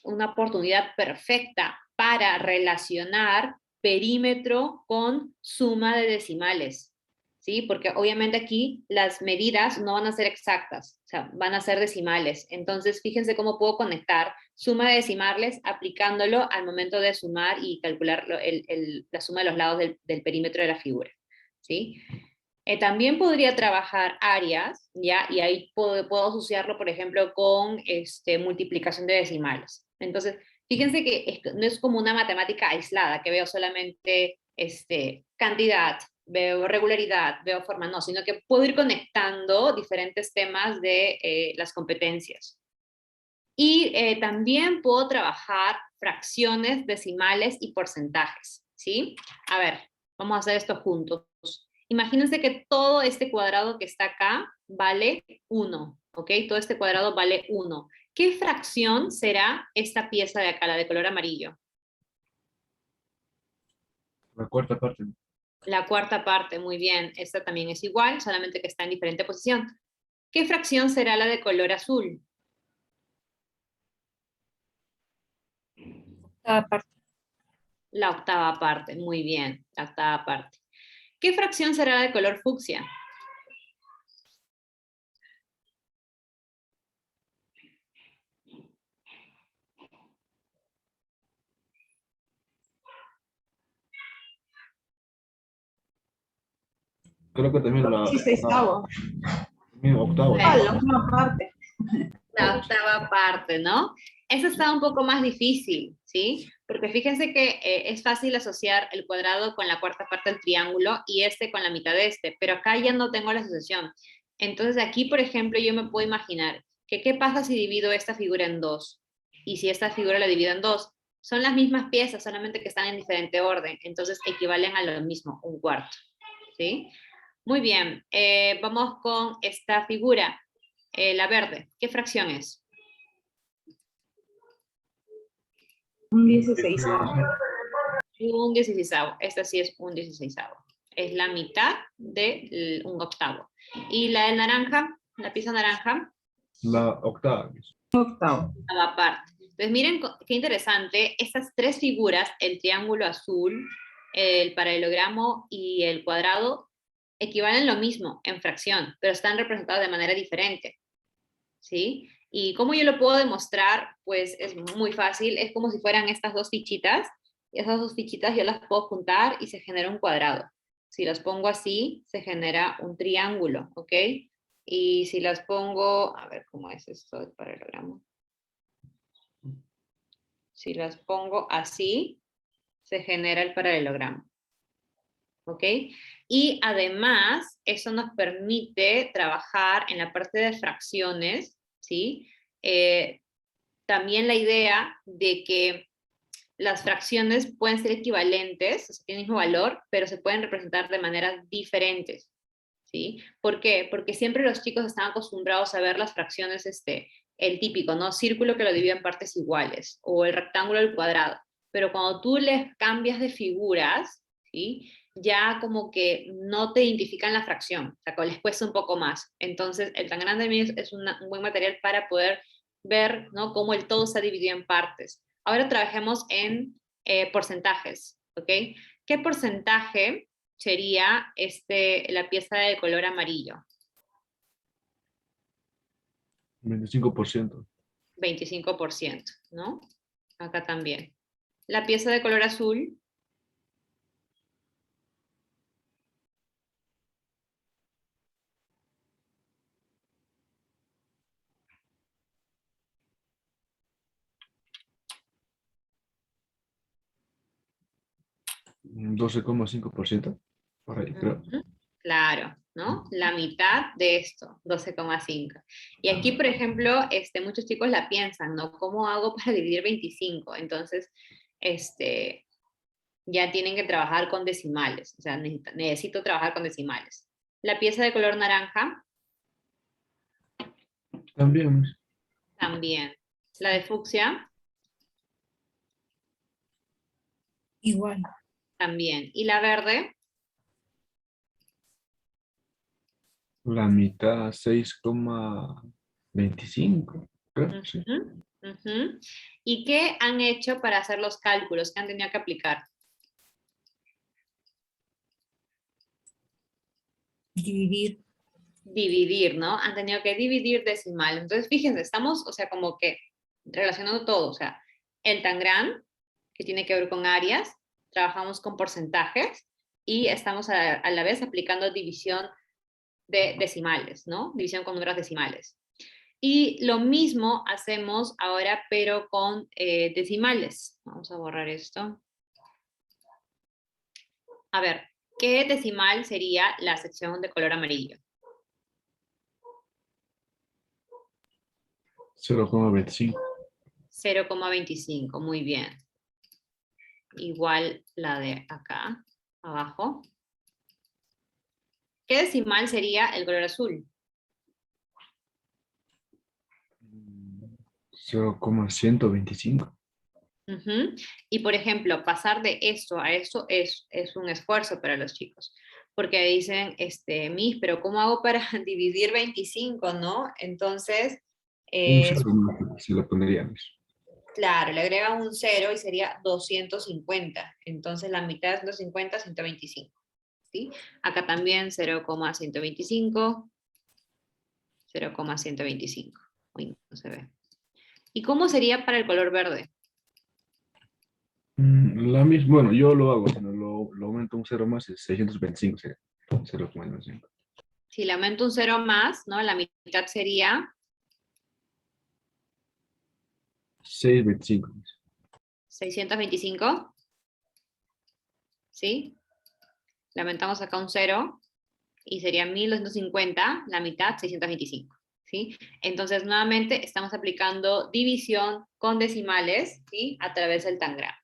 oportunidad perfecta para relacionar perímetro con suma de decimales, ¿sí? Porque obviamente aquí las medidas no van a ser exactas, o sea, van a ser decimales. Entonces, fíjense cómo puedo conectar suma de decimales aplicándolo al momento de sumar y calcular la suma de los lados del perímetro de la figura, ¿sí? También podría trabajar áreas, ¿ya? Y ahí puedo asociarlo, por ejemplo, con multiplicación de decimales. Entonces, fíjense que no es como una matemática aislada, que veo solamente cantidad, veo regularidad, veo forma, no, sino que puedo ir conectando diferentes temas de las competencias. Y también puedo trabajar fracciones, decimales y porcentajes, ¿sí? A ver, vamos a hacer esto juntos. Imagínense que todo este cuadrado que está acá vale 1, ¿ok? Todo este cuadrado vale 1. ¿Qué fracción será esta pieza de acá, la de color amarillo? La cuarta parte. La cuarta parte, muy bien. Esta también es igual, solamente que está en diferente posición. ¿Qué fracción será la de color azul? Cada parte. La octava parte, muy bien, la octava parte. ¿Qué fracción será la de color fucsia? Creo que también también octava. Ah, la última parte. La octava parte, ¿no? Esa está un poco más difícil, ¿sí? Porque fíjense que es fácil asociar el cuadrado con la cuarta parte del triángulo y este con la mitad de este, pero acá ya no tengo la asociación. Entonces aquí, por ejemplo, yo me puedo imaginar que qué pasa si divido esta figura en dos, y si esta figura la divido en dos. Son las mismas piezas, solamente que están en diferente orden, entonces equivalen a lo mismo, un cuarto, ¿sí? Muy bien, vamos con esta figura. La verde, ¿qué fracción es? Un 16. Un 16avo. Esta sí es un 16avo. Es la mitad de un octavo. ¿Y la de naranja? La pieza naranja. La octava. Octava parte. Entonces miren qué interesante. Estas tres figuras, el triángulo azul, el paralelogramo y el cuadrado, equivalen lo mismo en fracción, pero están representados de manera diferente. ¿Sí? Y cómo yo lo puedo demostrar, pues es muy fácil, es como si fueran estas dos fichitas, y esas dos fichitas yo las puedo juntar y se genera un cuadrado. Si las pongo así, se genera un triángulo, ¿ok? Y si las pongo, a ver cómo es esto del paralelogramo. Si las pongo así, se genera el paralelogramo. ¿Ok? Y además, eso nos permite trabajar en la parte de fracciones, ¿sí? También la idea de que las fracciones pueden ser equivalentes, o sea, tienen el mismo valor, pero se pueden representar de maneras diferentes, ¿sí? ¿Por qué? Porque siempre los chicos están acostumbrados a ver las fracciones, el típico, ¿no? Círculo que lo divide en partes iguales, o el rectángulo al cuadrado. Pero cuando tú les cambias de figuras, ¿sí? Ya como que no te identifican la fracción, o sea, que les cuesta un poco más. Entonces, el tan grande es un buen material para poder ver, ¿no? Cómo el todo se ha dividido en partes. Ahora trabajemos en porcentajes, ¿ok? ¿Qué porcentaje sería la pieza de color amarillo? 25%. 25%, ¿no? Acá también. La pieza de color azul, 12,5%. Por ahí, creo. claro, ¿no? La mitad de esto, 12,5. Y aquí, por ejemplo, muchos chicos la piensan, ¿no? ¿Cómo hago para dividir 25? Entonces, ya tienen que trabajar con decimales, o sea, necesito trabajar con decimales. La pieza de color naranja, También. también. La de fucsia, Igual. también. Y la verde, La mitad, 6,25, creo, sí. Ujú, ujú. ¿Y qué han hecho para hacer los cálculos que han tenido que aplicar? Dividir. Dividir, ¿no? Han tenido que dividir decimal. Entonces, fíjense, estamos, o sea, como que relacionando todo, o sea, el Tangram, que tiene que ver con áreas, trabajamos con porcentajes y estamos a la vez aplicando división de decimales, ¿no? División con números decimales. Y lo mismo hacemos ahora, pero con decimales. Vamos a borrar esto. A ver, ¿qué decimal sería la sección de color amarillo? 0,25. 0,25, muy bien. Igual la de acá, abajo. ¿Qué decimal sería el color azul? 0,125. Ujú. Y por ejemplo, pasar de esto a esto es un esfuerzo para los chicos, porque dicen, Miss, pero ¿cómo hago para dividir 25, no? Entonces, Un 0 más, se lo pondríamos. claro, le agregan un 0 y sería 250. Entonces la mitad de 250, 125. ¿Sí? Acá también 0,125, 0,125. Uy, no se ve. ¿Y cómo sería para el color verde? La misma, bueno, yo lo hago, sino lo aumento un 0 más, es 625, sería 0,95. Si le aumento un 0 más, ¿no? La mitad sería 625. 625. ¿Sí? Le aumentamos acá un 0 y sería 1250, la mitad 625. ¿Sí? Entonces, nuevamente, estamos aplicando división con decimales, ¿sí? A través del Tangram.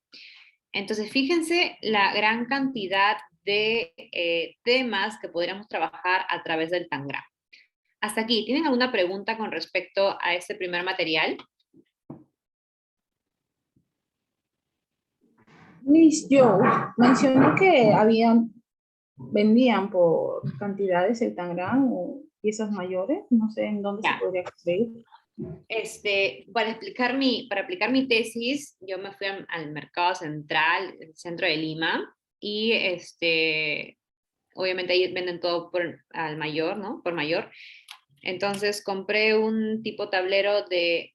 Entonces, fíjense la gran cantidad de temas que podríamos trabajar a través del Tangram. Hasta aquí, ¿tienen alguna pregunta con respecto a este primer material? Miss Joe mencionó que vendían por cantidades el Tangram o piezas mayores. No sé en dónde se Ya. podría conseguir. Para aplicar mi tesis, yo me fui al mercado central, el centro de Lima, y obviamente ahí venden todo al mayor, ¿no? Por mayor. Entonces compré un tipo tablero de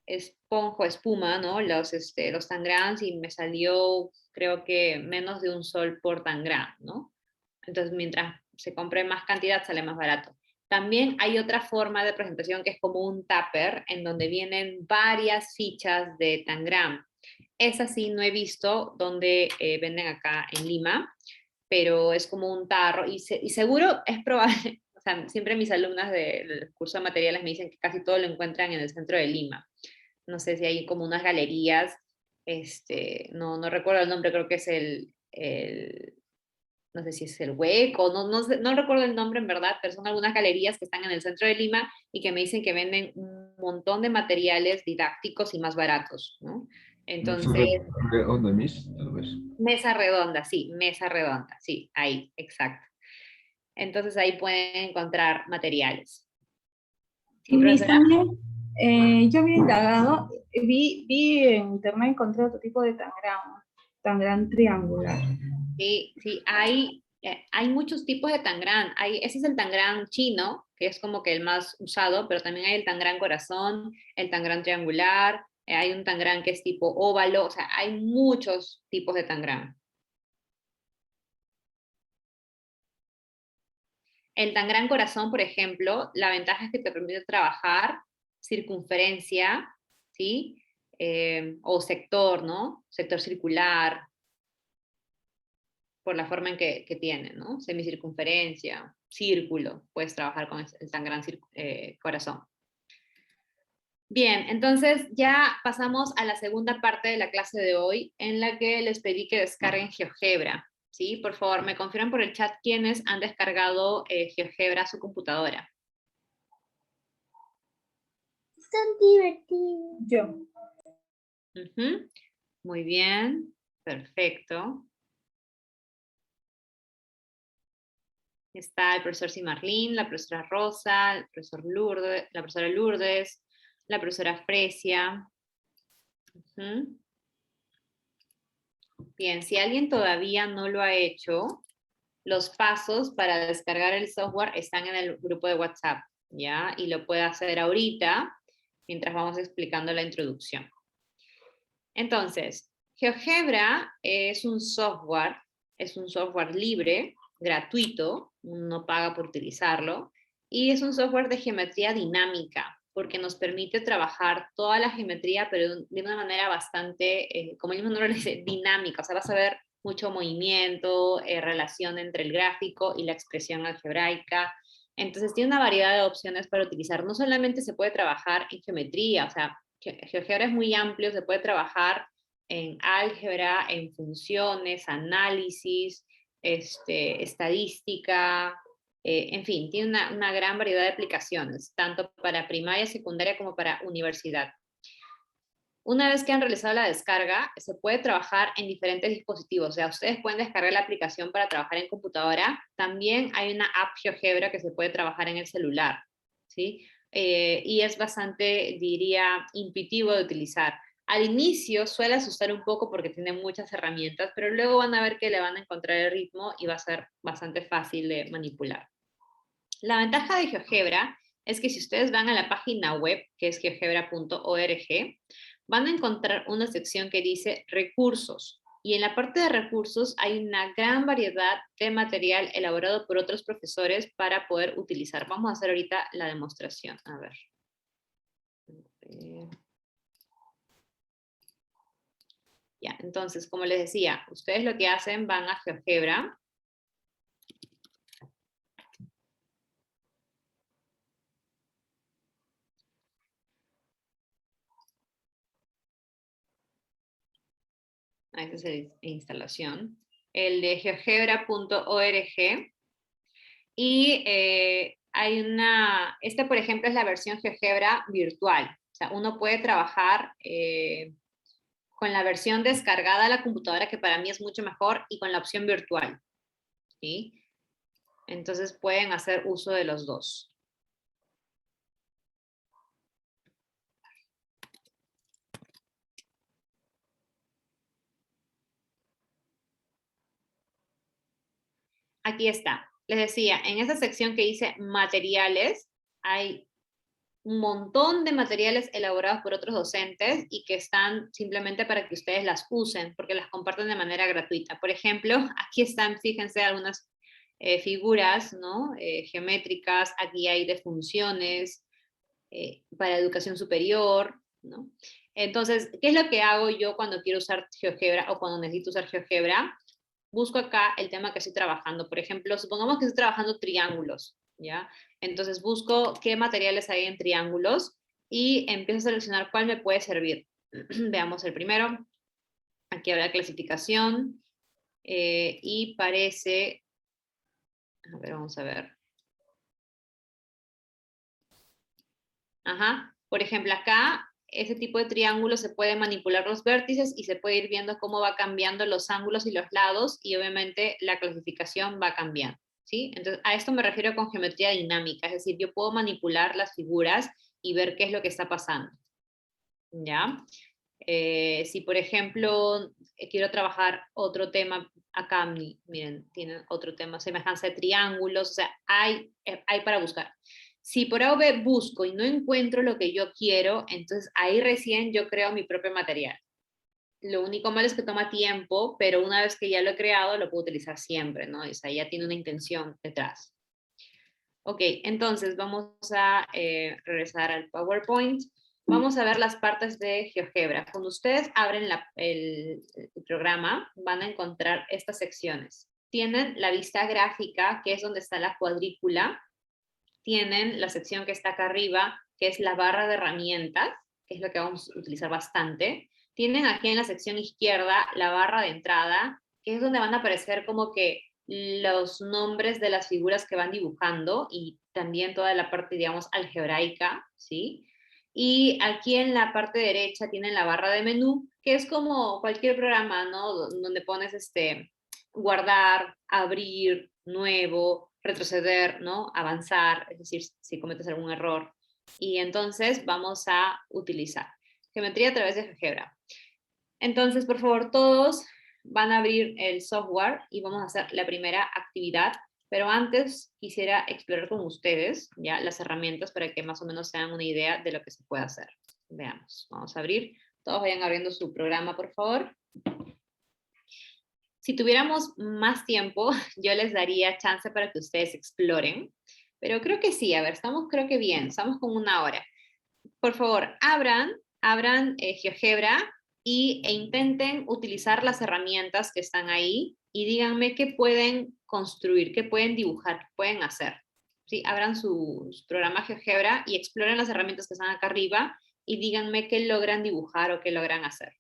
esponja, espuma, ¿no? Los tangrams y me salió, creo que menos de $1 por tangram, ¿no? Entonces, mientras se compre más cantidad, sale más barato. También hay otra forma de presentación que es como un tupper, en donde vienen varias fichas de tangram. Esa sí no he visto donde venden acá en Lima, pero es como un tarro y seguro es probable, o sea, siempre mis alumnas del curso de materiales me dicen que casi todo lo encuentran en el centro de Lima. No sé si hay como unas galerías, no recuerdo el nombre, creo que es no sé si es el Hueco, no recuerdo el nombre en verdad, pero son algunas galerías que están en el centro de Lima y que me dicen que venden un montón de materiales didácticos y más baratos, ¿no? Entonces, ¿Onda, Miss? Tal vez. mesa redonda, sí, ahí, exacto. Entonces ahí pueden encontrar materiales. ¿Sí, Miss, profesora? también, yo había indagado, vi en internet, encontré otro tipo de Tangram triangular. Sí, sí, hay muchos tipos de tangram. Ese es el tangram chino, que es como que el más usado, pero también hay el tangram corazón, el tangram triangular, hay un tangram que es tipo óvalo, o sea, hay muchos tipos de tangram. El tangram corazón, por ejemplo, la ventaja es que te permite trabajar circunferencia, ¿sí? O sector, ¿no? Sector circular, por la forma en que tiene, ¿no? Semicircunferencia, círculo, puedes trabajar con el tangram corazón. Bien, entonces ya pasamos a la segunda parte de la clase de hoy, en la que les pedí que descarguen GeoGebra. ¿Sí? Por favor, me confirman por el chat quiénes han descargado GeoGebra a su computadora. Tan divertido. Yo. Muy bien, perfecto. Está el profesor Simarlín, la profesora Rosa, el profesor Lourdes, la profesora Lourdes, la profesora Fresia. Ujú. Bien, si alguien todavía no lo ha hecho, los pasos para descargar el software están en el grupo de WhatsApp, ¿ya? Y lo puede hacer ahorita, mientras vamos explicando la introducción. Entonces, GeoGebra es un software libre, gratuito, no paga por utilizarlo, y es un software de geometría dinámica, porque nos permite trabajar toda la geometría, pero de una manera bastante, como el mismo nombre le dice, dinámica. O sea, vas a ver mucho movimiento, relación entre el gráfico y la expresión algebraica. Entonces, tiene una variedad de opciones para utilizar. No solamente se puede trabajar en geometría, o sea, GeoGebra es muy amplio, se puede trabajar en álgebra, en funciones, análisis, estadística, en fin, tiene una gran variedad de aplicaciones, tanto para primaria, secundaria como para universidad. Una vez que han realizado la descarga, se puede trabajar en diferentes dispositivos. O sea, ustedes pueden descargar la aplicación para trabajar en computadora. También hay una app GeoGebra que se puede trabajar en el celular, ¿sí? Y es bastante, diría, intuitivo de utilizar. Al inicio suele asustar un poco porque tiene muchas herramientas, pero luego van a ver que le van a encontrar el ritmo y va a ser bastante fácil de manipular. La ventaja de GeoGebra es que si ustedes van a la página web, que es geogebra.org, van a encontrar una sección que dice recursos. Y en la parte de recursos hay una gran variedad de material elaborado por otros profesores para poder utilizar. Vamos a hacer ahorita la demostración. A ver. Ya, entonces, como les decía, ustedes lo que hacen, van a GeoGebra. Esta es la instalación. El de geogebra.org. Y hay por ejemplo, es la versión GeoGebra virtual. O sea, uno puede trabajar con la versión descargada a la computadora, que para mí es mucho mejor, y con la opción virtual, ¿sí? Entonces pueden hacer uso de los dos. Aquí está. Les decía, en esa sección que dice materiales, hay un montón de materiales elaborados por otros docentes y que están simplemente para que ustedes las usen, porque las comparten de manera gratuita. Por ejemplo, aquí están, fíjense, algunas figuras, ¿no? Geométricas, aquí hay de funciones, para educación superior, ¿no? Entonces, ¿qué es lo que hago yo cuando quiero usar GeoGebra o cuando necesito usar GeoGebra? Busco acá el tema que estoy trabajando. Por ejemplo, supongamos que estoy trabajando triángulos, ¿ya? Entonces busco qué materiales hay en triángulos y empiezo a seleccionar cuál me puede servir. Veamos el primero. Aquí habrá clasificación y parece... A ver, vamos a ver. Ajá. Por ejemplo, acá, ese tipo de triángulo se puede manipular los vértices y se puede ir viendo cómo va cambiando los ángulos y los lados y obviamente la clasificación va cambiando, ¿sí? Entonces, a esto me refiero con geometría dinámica, es decir, yo puedo manipular las figuras y ver qué es lo que está pasando, ¿ya? Si, por ejemplo, quiero trabajar otro tema, acá, miren, tienen otro tema, semejanza de triángulos, o sea, hay para buscar. Si por A o B busco y no encuentro lo que yo quiero, entonces ahí recién yo creo mi propio material. Lo único malo es que toma tiempo, pero una vez que ya lo he creado, lo puedo utilizar siempre, ¿no? O sea, ya tiene una intención detrás. Ok, entonces vamos a regresar al PowerPoint. Vamos a ver las partes de GeoGebra. Cuando ustedes abren el programa, van a encontrar estas secciones. Tienen la vista gráfica, que es donde está la cuadrícula. Tienen la sección que está acá arriba, que es la barra de herramientas, que es lo que vamos a utilizar bastante. Tienen aquí en la sección izquierda la barra de entrada, que es donde van a aparecer como que los nombres de las figuras que van dibujando y también toda la parte, digamos, algebraica, ¿sí? Y aquí en la parte derecha tienen la barra de menú, que es como cualquier programa, ¿no? Donde pones guardar, abrir, nuevo, retroceder, ¿no? Avanzar, es decir, si cometes algún error. Y entonces vamos a utilizar geometría a través de GeoGebra. Entonces, por favor, todos van a abrir el software y vamos a hacer la primera actividad, pero antes quisiera explorar con ustedes ya las herramientas para que más o menos se hagan una idea de lo que se puede hacer. Veamos, vamos a abrir. Todos vayan abriendo su programa, por favor. Si tuviéramos más tiempo, yo les daría chance para que ustedes exploren, pero creo que sí, a ver, estamos creo que bien, estamos con 1 hora. Por favor, abran GeoGebra e intenten utilizar las herramientas que están ahí y díganme qué pueden construir, qué pueden dibujar, qué pueden hacer. ¿Sí? Abran su programa GeoGebra y exploren las herramientas que están acá arriba y díganme qué logran dibujar o qué logran hacer.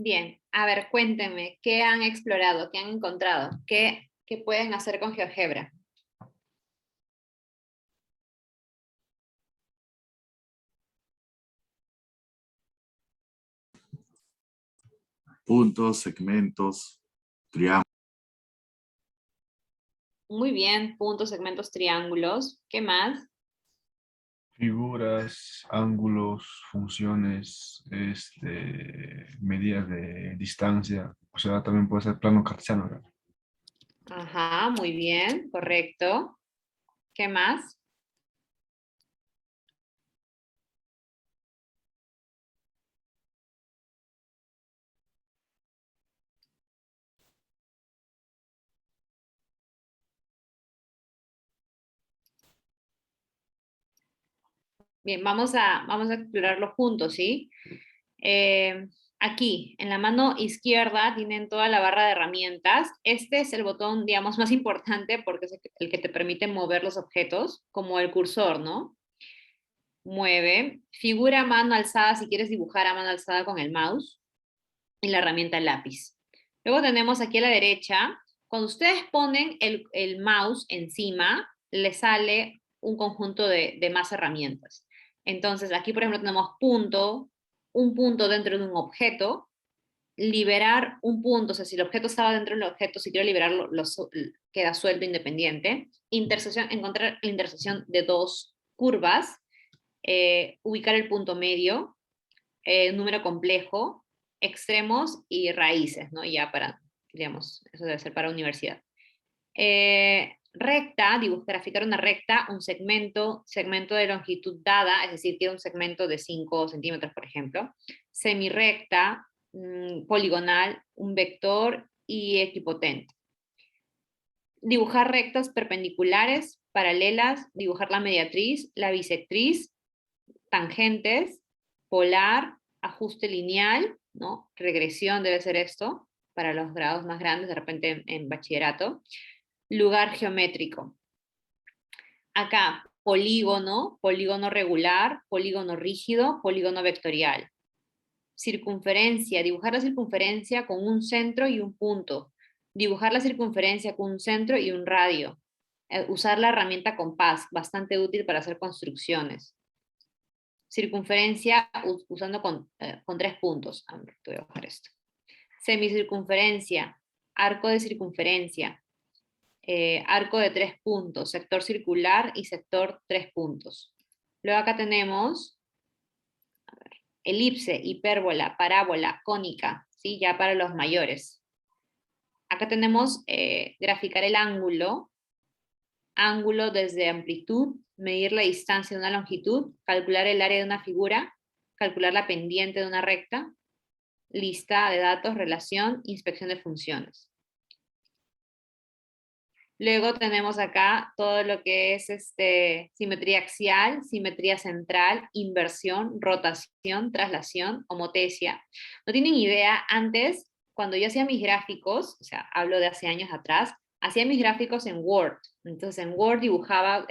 Bien, a ver, cuéntenme, ¿qué han explorado, qué han encontrado? ¿Qué pueden hacer con GeoGebra? Puntos, segmentos, triángulos. Muy bien, puntos, segmentos, triángulos. ¿Qué más? Figuras, ángulos, funciones, medidas de distancia. O sea, también puede ser plano cartesiano, ¿verdad? Ajá, muy bien, correcto. ¿Qué más? Bien, vamos a explorarlo juntos, ¿sí? Aquí, en la mano izquierda, tienen toda la barra de herramientas. Este es el botón, digamos, más importante porque es el que te permite mover los objetos, como el cursor, ¿no? Mueve. Figura a mano alzada si quieres dibujar a mano alzada con el mouse. Y la herramienta lápiz. Luego tenemos aquí a la derecha, cuando ustedes ponen el mouse encima, le sale un conjunto de más herramientas. Entonces, aquí, por ejemplo, tenemos punto, un punto dentro de un objeto, liberar un punto, o sea, si el objeto estaba dentro del objeto, si quiero liberarlo, queda suelto independiente. Intersección, encontrar la intersección de dos curvas, ubicar el punto medio, número complejo, extremos y raíces, ¿no? Ya para, digamos, eso debe ser para universidad. Recta, graficar una recta, un segmento de longitud dada, es decir, tiene un segmento de 5 centímetros, por ejemplo. Semirrecta, poligonal, un vector y equipotente. Dibujar rectas perpendiculares, paralelas, dibujar la mediatriz, la bisectriz, tangentes, polar, ajuste lineal, ¿no? Regresión debe ser esto, para los grados más grandes, de repente en bachillerato. Lugar geométrico. Acá, polígono, polígono regular, polígono rígido, polígono vectorial. Circunferencia, dibujar la circunferencia con un centro y un punto. Dibujar la circunferencia con un centro y un radio. Usar la herramienta compás, bastante útil para hacer construcciones. Circunferencia usando con 3 puntos. Voy a bajar esto. Semicircunferencia, arco de circunferencia, arco de 3 puntos, sector circular y sector 3 puntos. Luego acá tenemos elipse, hipérbola, parábola, cónica, ¿sí? Ya para los mayores. Acá tenemos graficar el ángulo, ángulo desde amplitud, medir la distancia de una longitud, calcular el área de una figura, calcular la pendiente de una recta, lista de datos, relación, inspección de funciones. Luego tenemos acá todo lo que es simetría axial, simetría central, inversión, rotación, traslación, homotesia. No tienen idea, antes, cuando yo hacía mis gráficos, o sea, hablo de hace años atrás, hacía mis gráficos en Word. Entonces en Word dibujaba,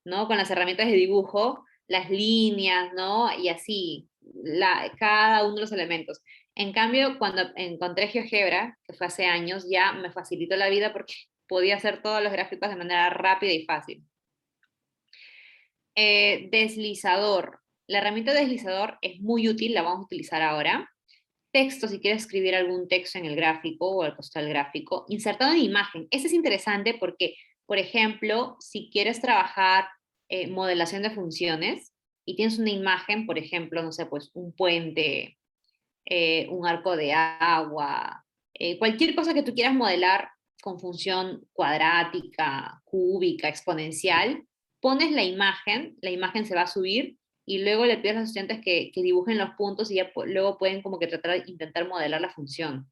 ¿no? Con las herramientas de dibujo, las líneas, ¿no? Y así, cada uno de los elementos. En cambio, cuando encontré GeoGebra, que fue hace años, ya me facilitó la vida porque podía hacer todos los gráficos de manera rápida y fácil. Deslizador. La herramienta deslizador es muy útil, la vamos a utilizar ahora. Texto, si quieres escribir algún texto en el gráfico o al costado del gráfico. Insertado en imagen. Este es interesante porque, por ejemplo, si quieres trabajar modelación de funciones y tienes una imagen, por ejemplo, no sé, pues un puente, un arco de agua, cualquier cosa que tú quieras modelar con función cuadrática, cúbica, exponencial, pones la imagen se va a subir y luego le pides a los estudiantes que dibujen los puntos y ya luego pueden como que intentar modelar la función.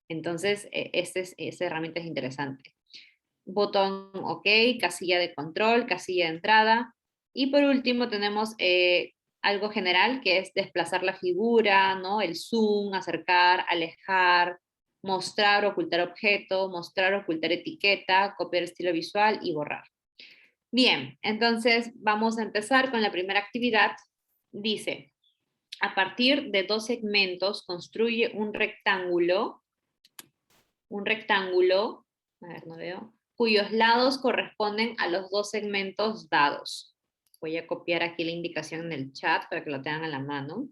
Entonces, esta herramienta es interesante. Botón OK, casilla de control, casilla de entrada. Y por último tenemos algo general que es desplazar la figura, ¿no? El zoom, acercar, alejar, mostrar, ocultar objeto, mostrar, ocultar etiqueta, copiar estilo visual y borrar. Bien, entonces vamos a empezar con la primera actividad. Dice, a partir de 2 segmentos construye un rectángulo, a ver, no veo, cuyos lados corresponden a los 2 segmentos dados. Voy a copiar aquí la indicación en el chat para que lo tengan a la mano.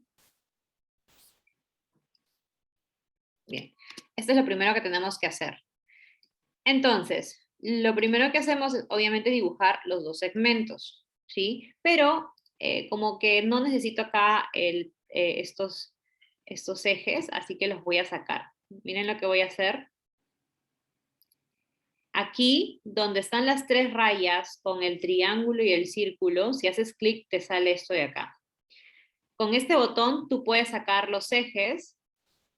Bien, esto es lo primero que tenemos que hacer. Entonces, lo primero que hacemos es obviamente dibujar los 2 segmentos, ¿sí? Pero como que no necesito acá estos ejes, así que los voy a sacar. Miren lo que voy a hacer. Aquí, donde están las 3 rayas con el triángulo y el círculo, si haces clic te sale esto de acá. Con este botón tú puedes sacar los ejes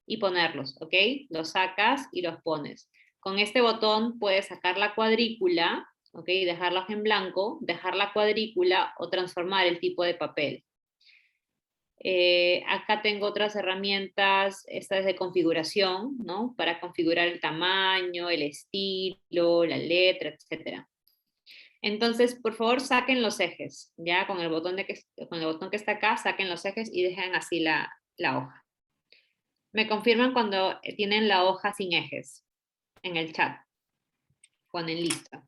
y ponerlos, ¿ok? Los sacas y los pones. Con este botón puedes sacar la cuadrícula, ¿ok? Dejarla en blanco, dejar la cuadrícula o transformar el tipo de papel. Acá tengo otras herramientas, esta es de configuración, ¿no? Para configurar el tamaño, el estilo, la letra, etc. Entonces, por favor, saquen los ejes, ¿ya? Con el botón que está acá, saquen los ejes y dejen así la hoja. Me confirman cuando tienen la hoja sin ejes en el chat. Ponen listo.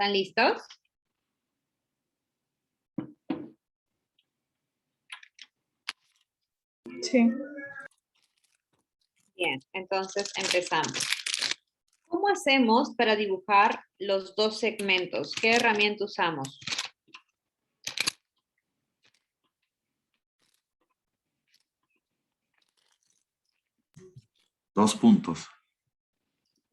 ¿Están listos? Sí. Bien, entonces empezamos. ¿Cómo hacemos para dibujar los dos segmentos? ¿Qué herramienta usamos? Dos puntos.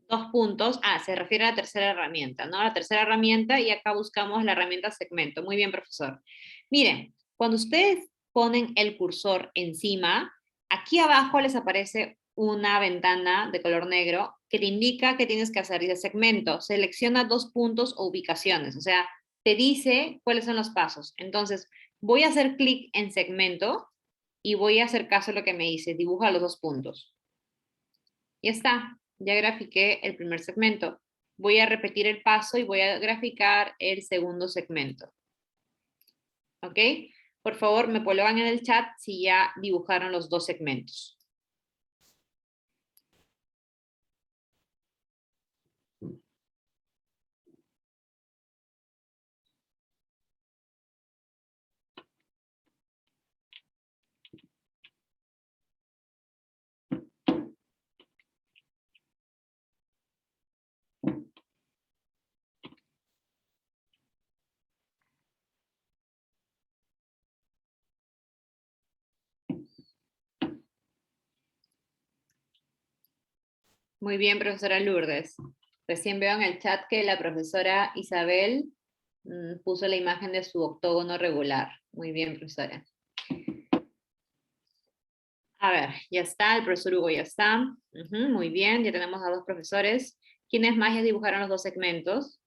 2 puntos. Ah, se refiere a la tercera herramienta, ¿no? La tercera herramienta y acá buscamos la herramienta segmento. Muy bien, profesor. Miren, cuando ustedes ponen el cursor encima, aquí abajo les aparece una ventana de color negro que te indica que tienes que hacer. Dice segmento, selecciona 2 puntos o ubicaciones. O sea, te dice cuáles son los pasos. Entonces, voy a hacer clic en segmento y voy a hacer caso a lo que me dice. Dibuja los 2 puntos. Ya está, ya grafiqué el primer segmento. Voy a repetir el paso y voy a graficar el segundo segmento. ¿Ok? Por favor, me colocan en el chat si ya dibujaron los 2 segmentos. Muy bien, profesora Lourdes. Recién veo en el chat que la profesora Isabel puso la imagen de su octógono regular. Muy bien, profesora. A ver, ya está, el profesor Hugo ya está. Muy bien, ya tenemos a 2 profesores. ¿Quiénes más ya dibujaron los 2 segmentos?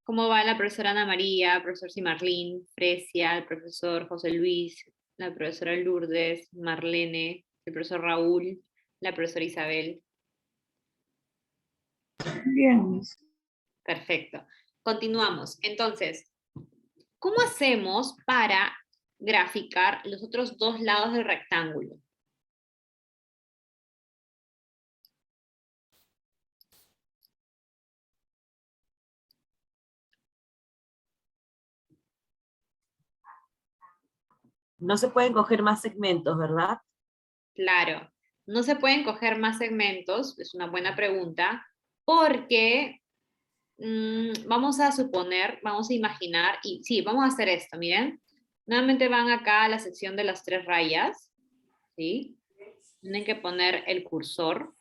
¿Cómo va la profesora Ana María, el profesor Simarlín, Fresia, el profesor José Luis, la profesora Lourdes, Marlene, el profesor Raúl, la profesora Isabel? Bien. Perfecto. Continuamos. Entonces, ¿cómo hacemos para graficar los otros 2 lados del rectángulo? No se pueden coger más segmentos, ¿verdad? Claro, no se pueden coger más segmentos, es una buena pregunta, porque vamos a suponer, vamos a imaginar, y sí, vamos a hacer esto, miren. Nuevamente van acá a la sección de las 3 rayas, ¿sí? Tienen que poner el cursor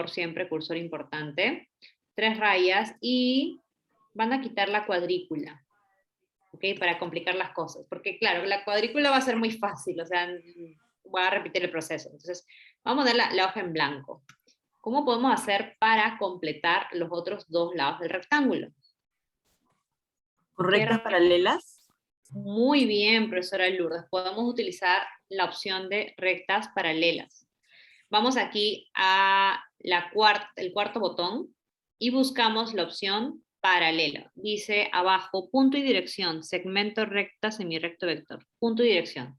siempre, cursor importante, 3 rayas, y van a quitar la cuadrícula, ¿ok? Para complicar las cosas, porque claro, la cuadrícula va a ser muy fácil, o sea, voy a repetir el proceso. Entonces, vamos a poner la hoja en blanco. ¿Cómo podemos hacer para completar los otros 2 lados del rectángulo? ¿Con rectas paralelas? Muy bien, profesora Lourdes. Podemos utilizar la opción de rectas paralelas. Vamos aquí a el cuarto botón y buscamos la opción paralela. Dice abajo, punto y dirección, segmento recta, semirrecto, vector. Punto y dirección.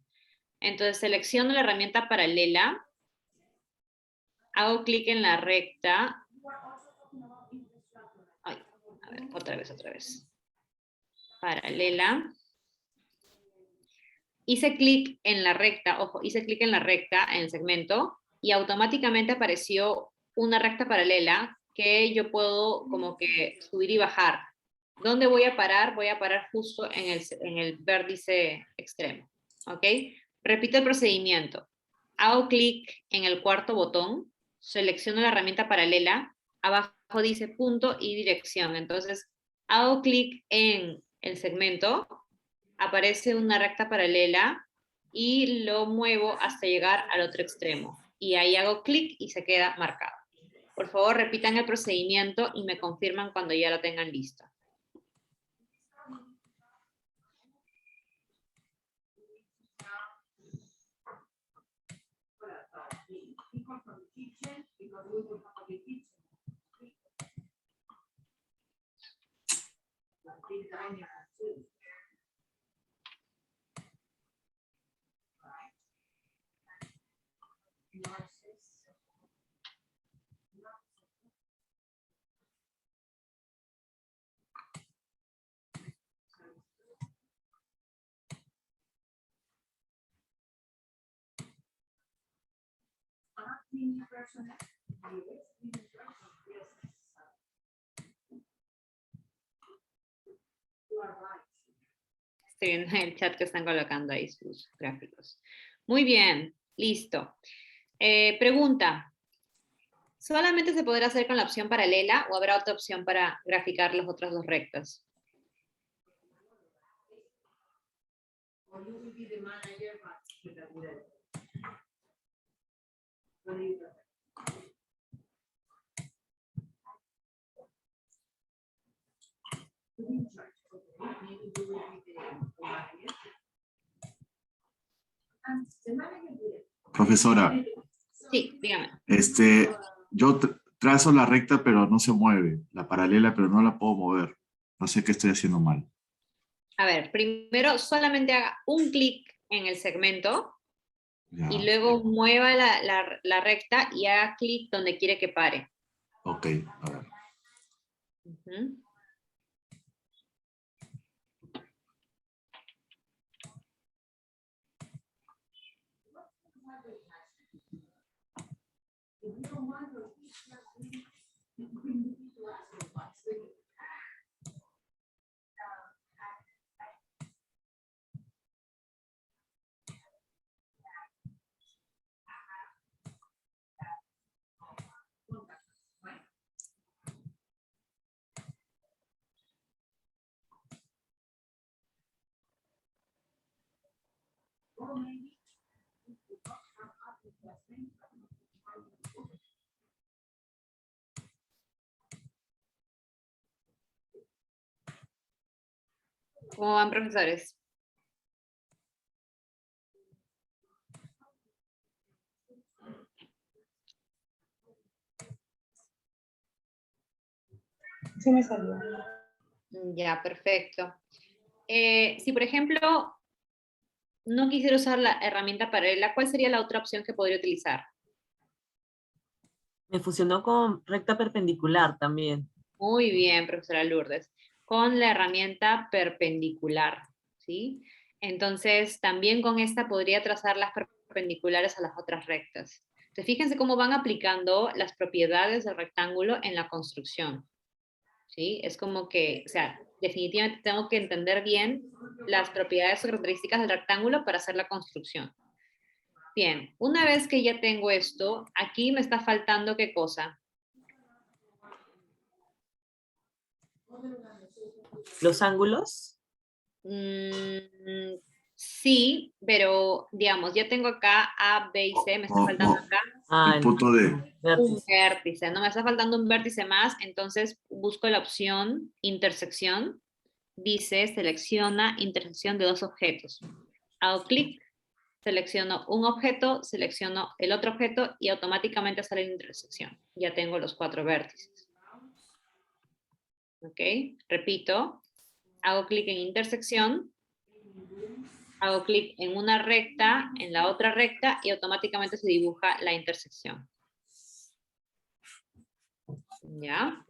Entonces selecciono la herramienta paralela, hago clic en la recta. Ay, a ver, otra vez. Paralela. Hice clic en la recta, ojo, hice clic en la recta, en el segmento, y automáticamente apareció una recta paralela que yo puedo como que subir y bajar. ¿Dónde voy a parar? Voy a parar justo en el vértice extremo. ¿Ok? Repito el procedimiento. Hago clic en el cuarto botón, selecciono la herramienta paralela, abajo dice punto y dirección. Entonces, hago clic en el segmento, aparece una recta paralela y lo muevo hasta llegar al otro extremo. Y ahí hago clic y se queda marcado. Por favor, repitan el procedimiento y me confirman cuando ya lo tengan listo. Estoy viendo en el chat que están colocando ahí sus gráficos. Muy bien, listo. Pregunta. ¿Solamente se podrá hacer con la opción paralela o habrá otra opción para graficar las otras dos rectas? Profesora, Sí, dígame. yo trazo la recta pero no se mueve, la paralela pero no la puedo mover. No sé qué estoy haciendo mal. A ver, primero solamente haga un clic en el segmento Ya, y luego mueva la recta y haga clic donde quiere que pare. ok, a ver. Ujú. ¿Cómo van, profesores? Se me salió. Ya, perfecto. Si, por ejemplo, no quisiera usar la herramienta paralela, ¿cuál sería la otra opción que podría utilizar? Me fusionó con recta perpendicular también. Muy bien, profesora Lourdes. Con la herramienta perpendicular, ¿sí? Entonces, también con esta podría trazar las perpendiculares a las otras rectas. Entonces, fíjense cómo van aplicando las propiedades del rectángulo en la construcción, ¿sí? Es como que, o sea, definitivamente tengo que entender bien las propiedades o características del rectángulo para hacer la construcción. Bien, una vez que ya tengo esto, aquí me está faltando ¿qué cosa? ¿Los ángulos? Sí, pero digamos, ya tengo acá A, B y C, me está faltando acá El punto de... un vértice. vértice, no me está faltando un vértice más, entonces busco la opción intersección, dice selecciona intersección de dos objetos. Hago clic, selecciono un objeto, selecciono el otro objeto y automáticamente sale la intersección. Ya tengo los 4 vértices. ¿Ok? Repito, hago clic en intersección, hago clic en una recta, en la otra recta y automáticamente se dibuja la intersección. ¿Ya?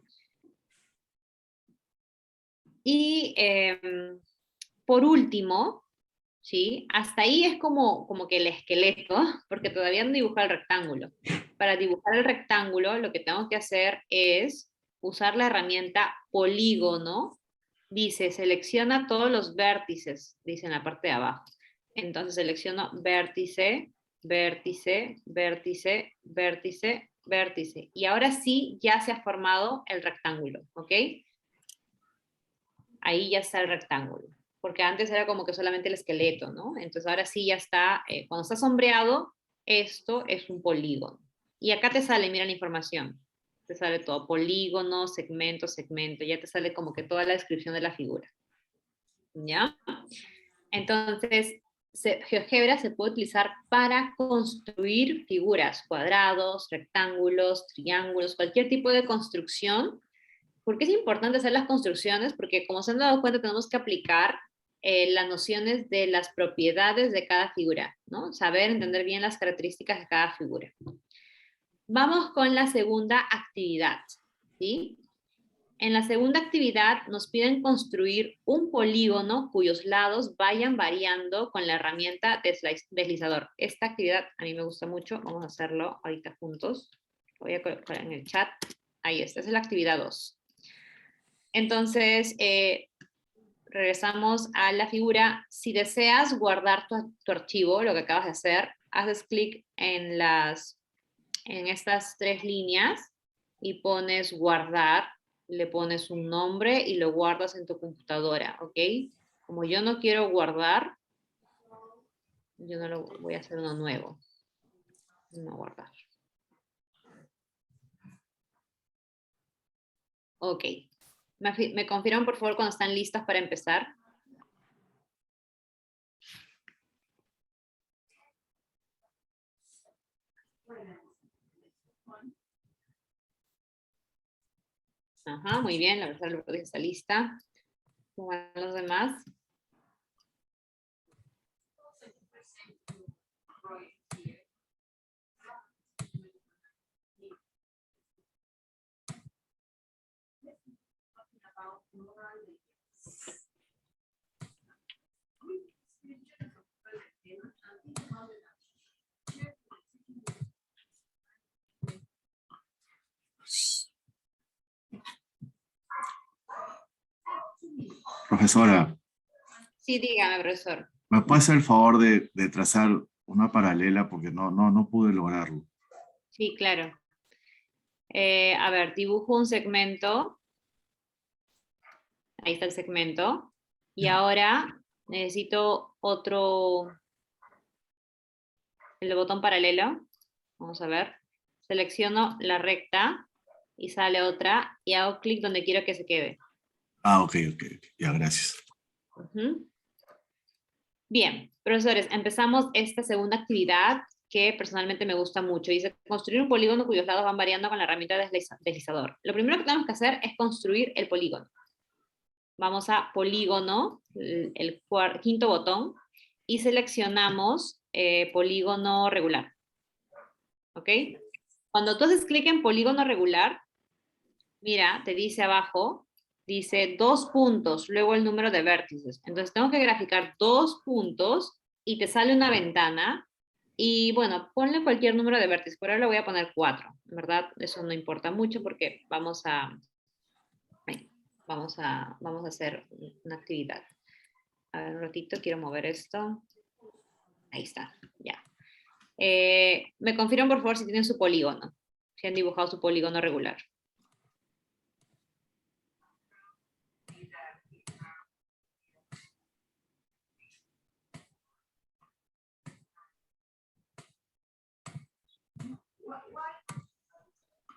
Y por último, ¿sí? Hasta ahí es como que el esqueleto, porque todavía no dibuja el rectángulo. Para dibujar el rectángulo, lo que tengo que hacer es usar la herramienta polígono. Dice, selecciona todos los vértices, dice en la parte de abajo. Entonces selecciono vértice, vértice, vértice, vértice, vértice. Y ahora sí, ya se ha formado el rectángulo, ¿ok? Ahí ya está el rectángulo. Porque antes era como que solamente el esqueleto, ¿no? Entonces ahora sí ya está, cuando está sombreado, esto es un polígono. Y acá te sale, mira la información. Te sale todo, polígono, segmento, segmento. Ya te sale como que toda la descripción de la figura. ¿Ya? Entonces, GeoGebra se puede utilizar para construir figuras, cuadrados, rectángulos, triángulos, cualquier tipo de construcción. ¿Por qué es importante hacer las construcciones? Porque como se han dado cuenta, tenemos que aplicar las nociones de las propiedades de cada figura, ¿no? Saber, entender bien las características de cada figura. Vamos con la segunda actividad, ¿sí? En la segunda actividad nos piden construir un polígono cuyos lados vayan variando con la herramienta deslizador. Esta actividad a mí me gusta mucho, vamos a hacerlo ahorita juntos. Voy a colocar en el chat. Ahí está, esa es la actividad 2. Entonces, regresamos a la figura. Si deseas guardar tu archivo, lo que acabas de hacer, haces clic en estas 3 líneas y pones guardar, le pones un nombre y lo guardas en tu computadora, ¿ok? Como yo no quiero guardar, yo no lo voy a hacer uno nuevo. No guardar. Ok. ¿Me confirman, por favor, cuando están listas para empezar? Ajá, muy bien, la verdad está lista. ¿Cómo van los demás? Profesora, Sí, dígame, profesor. ¿me puede hacer el favor de trazar una paralela? Porque no pude lograrlo. Sí, claro. A ver, dibujo un segmento. Ahí está el segmento. Y ahora necesito el botón paralelo. Vamos a ver. Selecciono la recta y sale otra y hago clic donde quiero que se quede. Ah, ok. Ya, gracias. Bien, profesores, empezamos esta segunda actividad que personalmente me gusta mucho. Dice, construir un polígono cuyos lados van variando con la herramienta deslizador. Lo primero que tenemos que hacer es construir el polígono. Vamos a polígono, el quinto botón, y seleccionamos polígono regular. ¿Ok? Cuando tú haces clic en polígono regular, mira, te dice abajo, dice 2 puntos, luego el número de vértices. Entonces tengo que graficar 2 puntos y te sale una ventana. Y bueno, ponle cualquier número de vértices. Por ahora le voy a poner 4. En verdad, eso no importa mucho porque vamos a hacer una actividad. A ver, un ratito, quiero mover esto. Ahí está, ya. Me confirman, por favor, si tienen su polígono. Si han dibujado su polígono regular.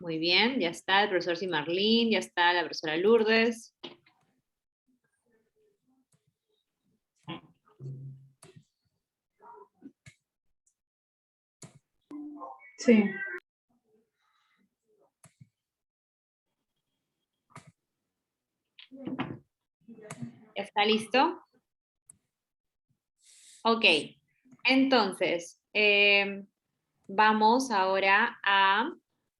Muy bien, ya está el profesor Simarlín, ya está la profesora Lourdes. Sí. ¿Ya está listo? Ok, entonces, vamos ahora a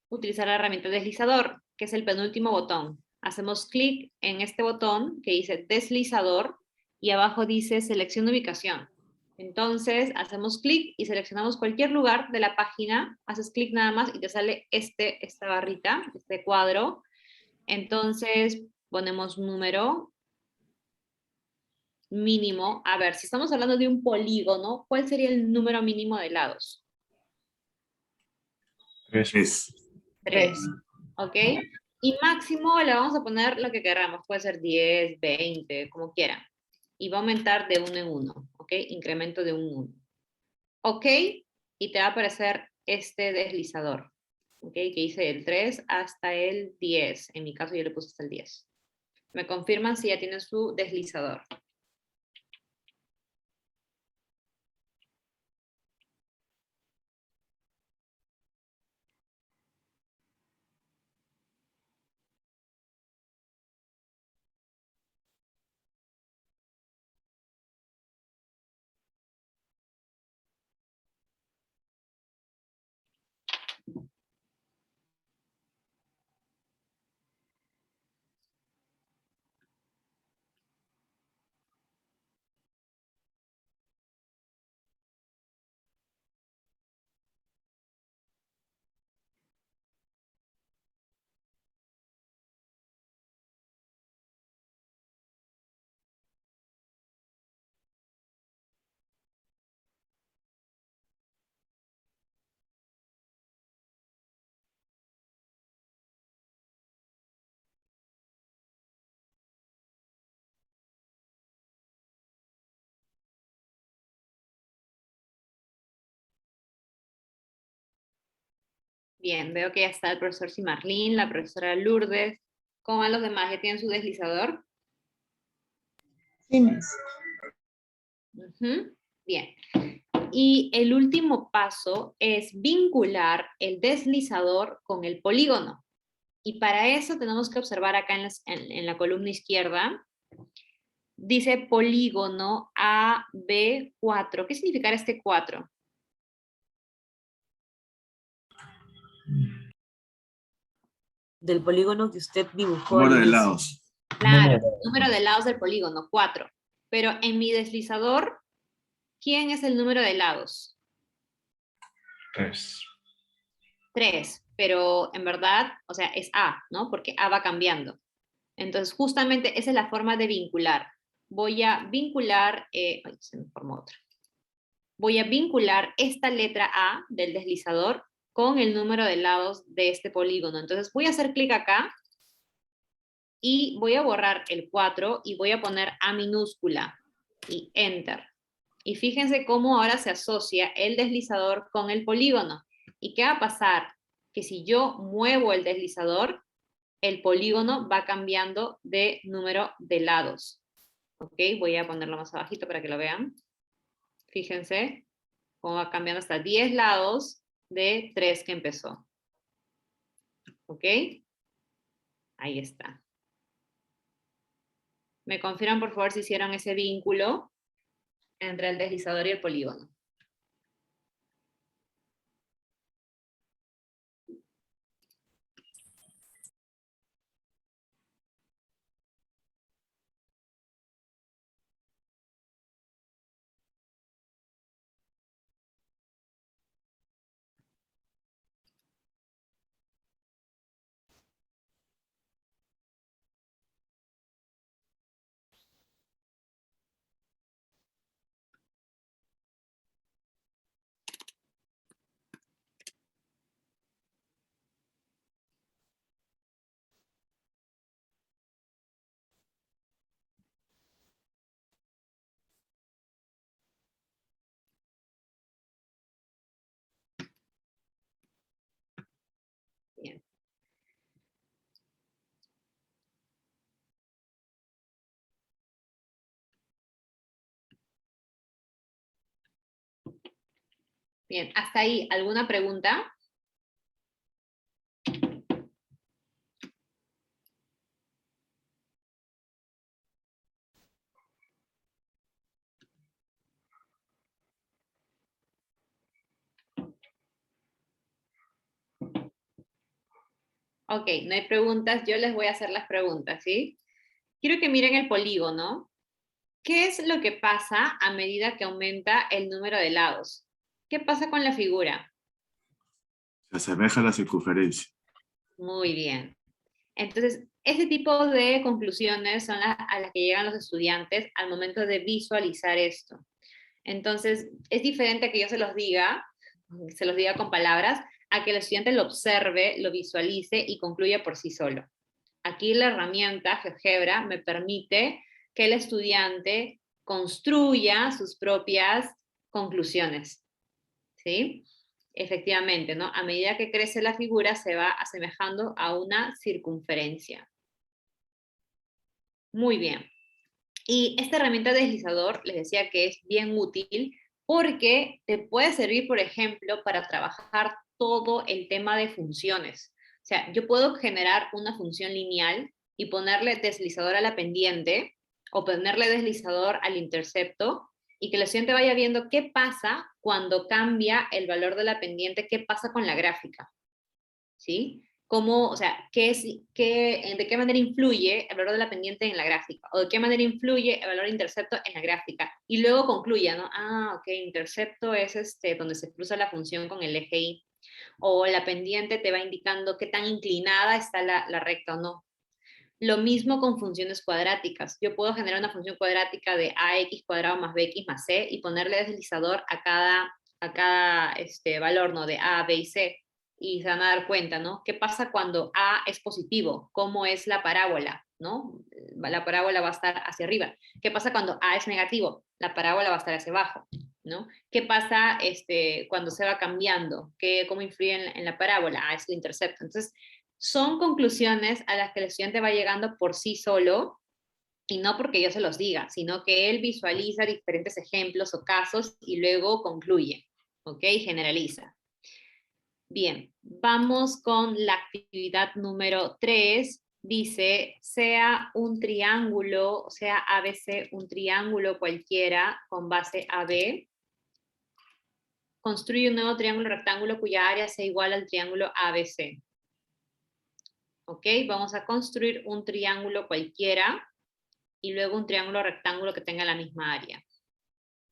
utilizar la herramienta deslizador, que es el penúltimo botón. Hacemos clic en este botón que dice deslizador y abajo dice selección de ubicación. Entonces, hacemos clic y seleccionamos cualquier lugar de la página, haces clic nada más y te sale esta barrita, este cuadro. Entonces, ponemos número mínimo. A ver, si estamos hablando de un polígono, ¿cuál sería el número mínimo de lados? 3. 3. ¿Ok? Y máximo le vamos a poner lo que queramos. Puede ser 10, 20, como quieran. Y va a aumentar de 1 en 1. ¿Ok? Incremento de 1 en 1. ¿Ok? Y te va a aparecer este deslizador. ¿Ok? Que dice el 3 hasta el 10. En mi caso yo le puse hasta el 10. Me confirman si ya tienen su deslizador. Bien, veo que ya está el profesor Simarlín, la profesora Lourdes. ¿Cómo van los demás? ¿Ya tienen su deslizador? Sí, Miss. Ujú. Bien. Y el último paso es vincular el deslizador con el polígono. Y para eso tenemos que observar acá en la columna izquierda, dice polígono AB4. ¿Qué significará este 4? Del polígono que usted dibujó al Número de inicio. lados. Claro, número de lados del polígono, 4. Pero en mi deslizador, ¿quién es el número de lados? 3. 3, pero en verdad, o sea, es A, ¿no? Porque A va cambiando. Entonces, justamente esa es la forma de vincular. Voy a vincular, ay, se me formó otra. Voy a vincular esta letra A del deslizador con el número de lados de este polígono. Entonces, voy a hacer clic acá y voy a borrar el 4 y voy a poner A minúscula y Enter. Y fíjense cómo ahora se asocia el deslizador con el polígono. ¿Y qué va a pasar? Que si yo muevo el deslizador, el polígono va cambiando de número de lados. ¿Ok? Voy a ponerlo más abajito para que lo vean. Fíjense cómo va cambiando hasta 10 lados de 3 que empezó. ¿Ok? Ahí está. ¿Me confirman, por favor, si hicieron ese vínculo entre el deslizador y el polígono? Bien. Bien, hasta ahí, ¿alguna pregunta? Ok, no hay preguntas, yo les voy a hacer las preguntas, ¿sí? Quiero que miren el polígono. ¿Qué es lo que pasa a medida que aumenta el número de lados? ¿Qué pasa con la figura? Se asemeja a la circunferencia. Muy bien. Entonces, ese tipo de conclusiones son a las que llegan los estudiantes al momento de visualizar esto. Entonces, es diferente a que yo se los diga con palabras, a que el estudiante lo observe, lo visualice y concluya por sí solo. Aquí la herramienta GeoGebra me permite que el estudiante construya sus propias conclusiones, ¿sí? Efectivamente, ¿no? A medida que crece la figura se va asemejando a una circunferencia. Muy bien. Y esta herramienta deslizador les decía que es bien útil porque te puede servir, por ejemplo, para trabajar todo el tema de funciones. O sea, yo puedo generar una función lineal y ponerle deslizador a la pendiente o ponerle deslizador al intercepto y que el estudiante vaya viendo qué pasa cuando cambia el valor de la pendiente, qué pasa con la gráfica, ¿sí? Cómo, o sea, de qué manera influye el valor de la pendiente en la gráfica, o de qué manera influye el valor de intercepto en la gráfica, y luego concluya, ¿no? Ah, ok, intercepto es donde se cruza la función con el eje Y, o la pendiente te va indicando qué tan inclinada está la recta o no. Lo mismo con funciones cuadráticas. Yo puedo generar una función cuadrática de ax cuadrado más bx más c y ponerle deslizador a cada valor, ¿no? De a, b y c. Y se van a dar cuenta, ¿no? ¿Qué pasa cuando a es positivo? ¿Cómo es la parábola? ¿No? La parábola va a estar hacia arriba. ¿Qué pasa cuando a es negativo? La parábola va a estar hacia abajo. ¿no? ¿Qué pasa cuando se va cambiando? ¿Cómo influye en la parábola? Ah, es el intercepto. Entonces, son conclusiones a las que el estudiante va llegando por sí solo, y no porque yo se los diga, sino que él visualiza diferentes ejemplos o casos y luego concluye, ¿ok? Generaliza. Bien, vamos con la actividad número 3. Dice, sea un triángulo, sea ABC un triángulo cualquiera con base AB. Construye un nuevo triángulo rectángulo cuya área sea igual al triángulo ABC. ¿Ok? Vamos a construir un triángulo cualquiera y luego un triángulo rectángulo que tenga la misma área.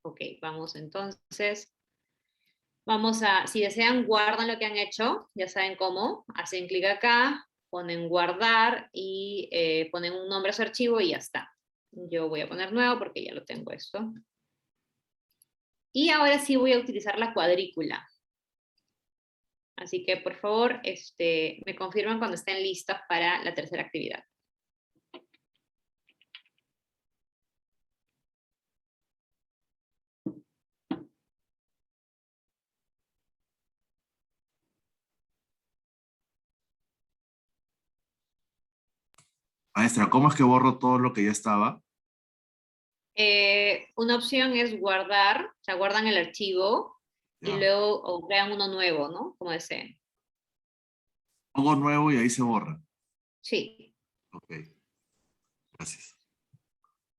Ok, vamos entonces. Vamos a, si desean, guardan lo que han hecho, ya saben cómo. Hacen clic acá, ponen guardar y ponen un nombre a su archivo y ya está. Yo voy a poner nuevo porque ya lo tengo esto. Y ahora sí voy a utilizar la cuadrícula. Así que por favor, me confirman cuando estén listos para la tercera actividad. Maestra, ¿cómo es que borro todo lo que ya estaba? Una opción es guardar, o sea, guardan el archivo y Ya. luego o crean uno nuevo, ¿no? Como deseen. Pongo nuevo y ahí se borra. Sí. Ok. Gracias.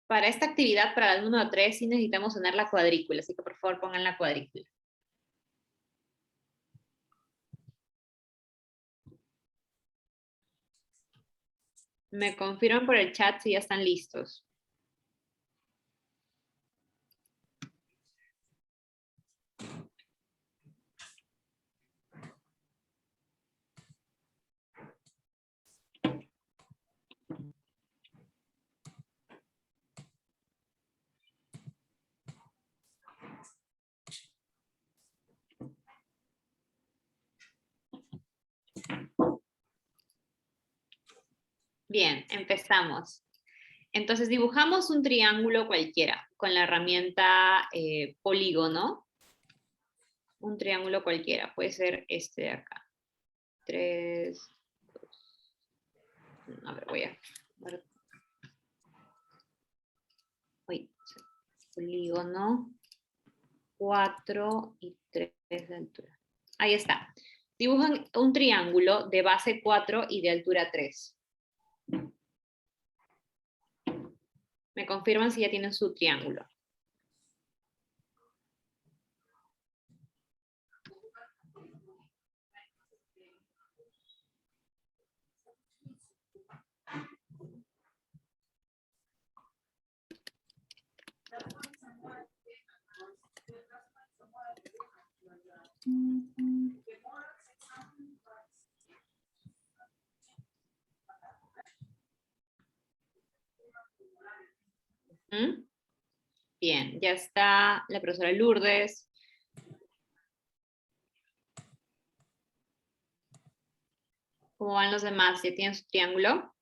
Para esta actividad, para el número 3, sí necesitamos tener la cuadrícula, así que por favor pongan la cuadrícula. Me confirman por el chat si ya están listos. Bien, empezamos. Entonces dibujamos un triángulo cualquiera con la herramienta polígono. Un triángulo cualquiera, puede ser este de acá. 3, 2, a ver, voy a... Uy, polígono 4 y 3 de altura. Ahí está. Dibujan un triángulo de base 4 y de altura 3. Me confirman si ya tienen su triángulo. ¿Mm? Bien, ya está la profesora Lourdes. ¿Cómo van los demás? ¿Ya tienen su triángulo?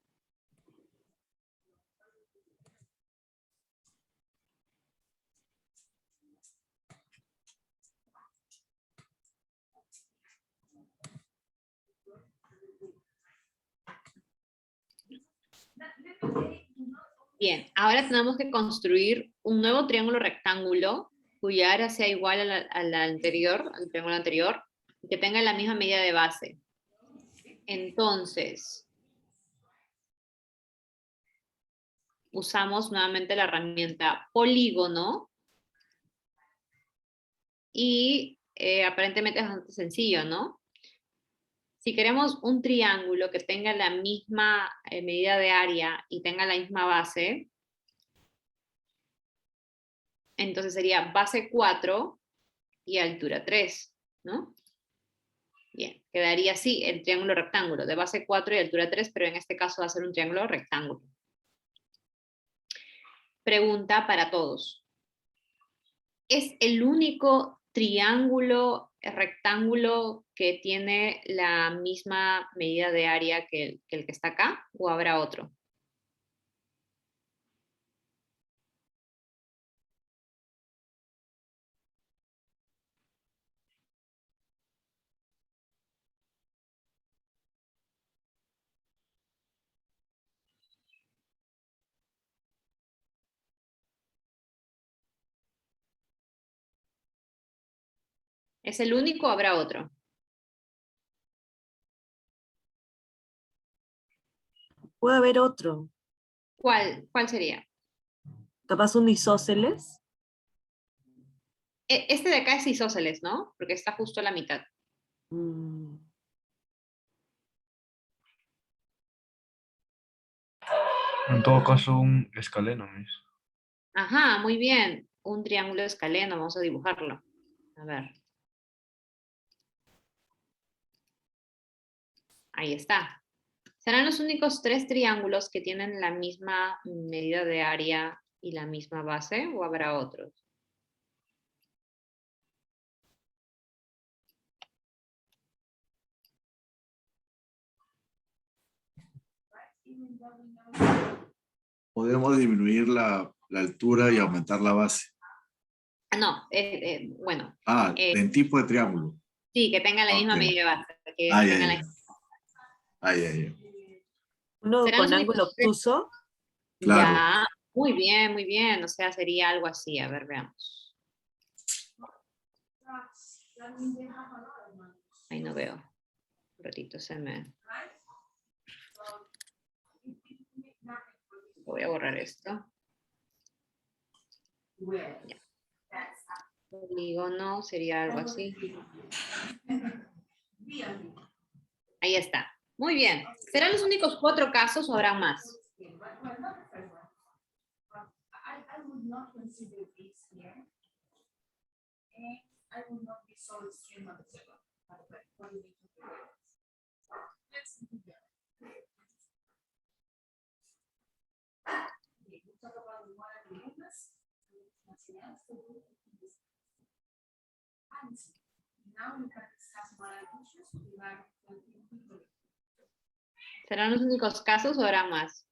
Bien, ahora tenemos que construir un nuevo triángulo rectángulo cuya área sea igual a la anterior, al triángulo anterior, y que tenga la misma medida de base. Entonces, usamos nuevamente la herramienta polígono y aparentemente es bastante sencillo, ¿no? Si queremos un triángulo que tenga la misma medida de área y tenga la misma base, entonces sería base 4 y altura 3, ¿no? Bien, quedaría así el triángulo rectángulo, de base 4 y altura 3, pero en este caso va a ser un triángulo rectángulo. Pregunta para todos. ¿Es el único triángulo rectángulo que tiene la misma medida de área que el que está acá, o habrá otro? ¿Es el único o habrá otro? Puede haber otro. ¿Cuál sería? Capaz un isósceles. Este de acá es isósceles, ¿no? Porque está justo a la mitad. Mm, En todo caso, un escaleno, Miss. Ajá, muy bien. Un triángulo escaleno, vamos a dibujarlo. A ver. Ahí está. ¿Serán los únicos 3 triángulos que tienen la misma medida de área y la misma base o habrá otros? Podemos disminuir la altura y aumentar la base. No, bueno. En tipo de triángulo. Sí, que tengan la misma Ok. medida de base. Que Ay, tengan ay, la- ay, ay, ay. Uno ¿Serán con los ángulo únicos 3? obtuso. Claro. Ya, muy bien, muy bien. O sea, sería algo así. A ver, veamos. Ahí no veo. Un ratito se me... Voy a borrar esto. Ya. Polígono sería algo así. Ahí está. Muy bien. ¿Serán los únicos 4 casos o habrá más? ¿Serán los únicos casos o habrá más?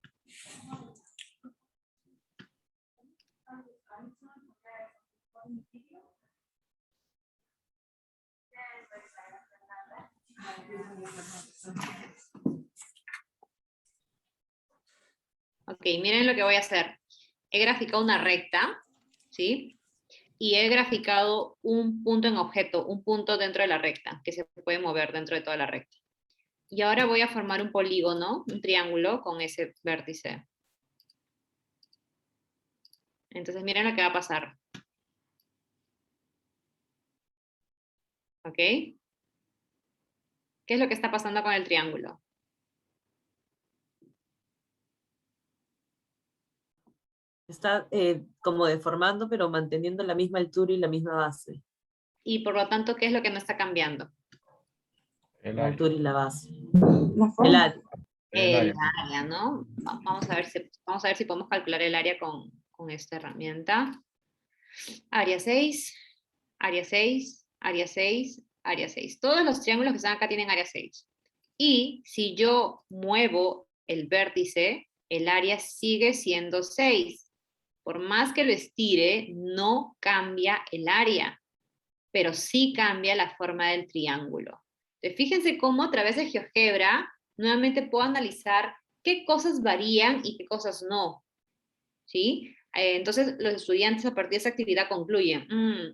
Ok, miren lo que voy a hacer. He graficado una recta, ¿sí? Y he graficado un punto en objeto, un punto dentro de la recta, que se puede mover dentro de toda la recta. Y ahora voy a formar un polígono, un triángulo con ese vértice. Entonces miren lo que va a pasar. ¿Ok? ¿Qué es lo que está pasando con el triángulo? Está como deformando, pero manteniendo la misma altura y la misma base. Y por lo tanto, ¿qué es lo que no está cambiando? La altura y la base. La El forma. área. El área. área, ¿no? Vamos a ver si podemos calcular el área con esta herramienta. Área 6, área 6, área 6, área 6. Todos los triángulos que están acá tienen área 6. Y si yo muevo el vértice, el área sigue siendo 6. Por más que lo estire, no cambia el área, pero sí cambia la forma del triángulo. Entonces, fíjense cómo a través de GeoGebra nuevamente puedo analizar qué cosas varían y qué cosas no. ¿Sí? Entonces, los estudiantes a partir de esa actividad concluyen.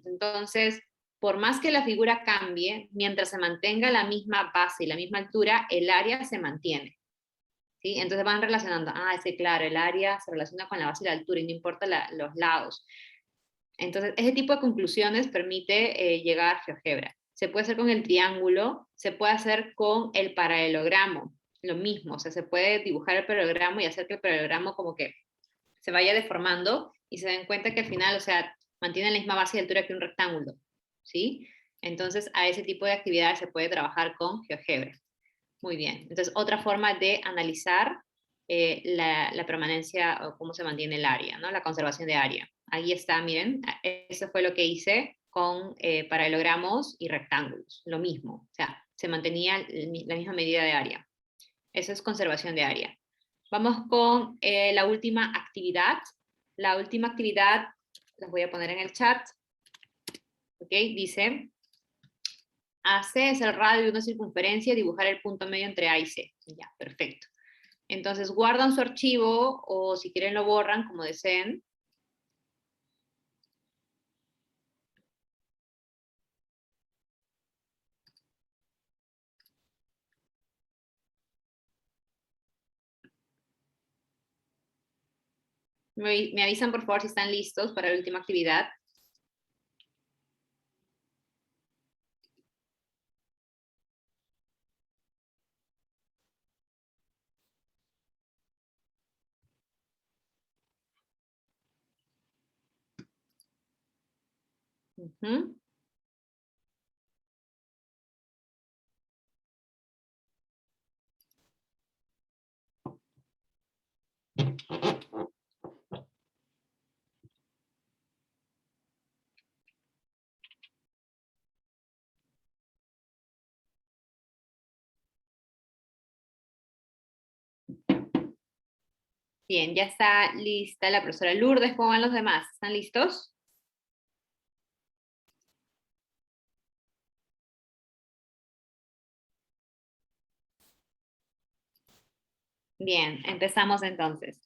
Entonces, por más que la figura cambie, mientras se mantenga la misma base y la misma altura, el área se mantiene. ¿Sí? Entonces van relacionando, es que claro, el área se relaciona con la base y la altura y no importa los lados. Entonces, ese tipo de conclusiones permite llegar a GeoGebra. Se puede hacer con el triángulo, se puede hacer con el paralelogramo, lo mismo, o sea, se puede dibujar el paralelogramo y hacer que el paralelogramo como que se vaya deformando y se den cuenta que al final, o sea, mantiene la misma base y altura que un rectángulo, ¿sí? Entonces, a ese tipo de actividades se puede trabajar con GeoGebra. Muy bien. Entonces, otra forma de analizar la permanencia o cómo se mantiene el área, ¿no? La conservación de área. Ahí está, miren, eso fue lo que hice con paralelogramos y rectángulos, lo mismo, o sea, se mantenía la misma medida de área. Eso es conservación de área. Vamos con la última actividad. La última actividad, las voy a poner en el chat, ¿ok? Dice, AC es el radio de una circunferencia y dibujar el punto medio entre A y C. Ya, perfecto. Entonces guardan su archivo o si quieren lo borran como deseen. Me avisan por favor si están listos para la última actividad. Ujú. Bien, ya está lista la profesora Lourdes. ¿Cómo van los demás? ¿Están listos? Bien, empezamos entonces.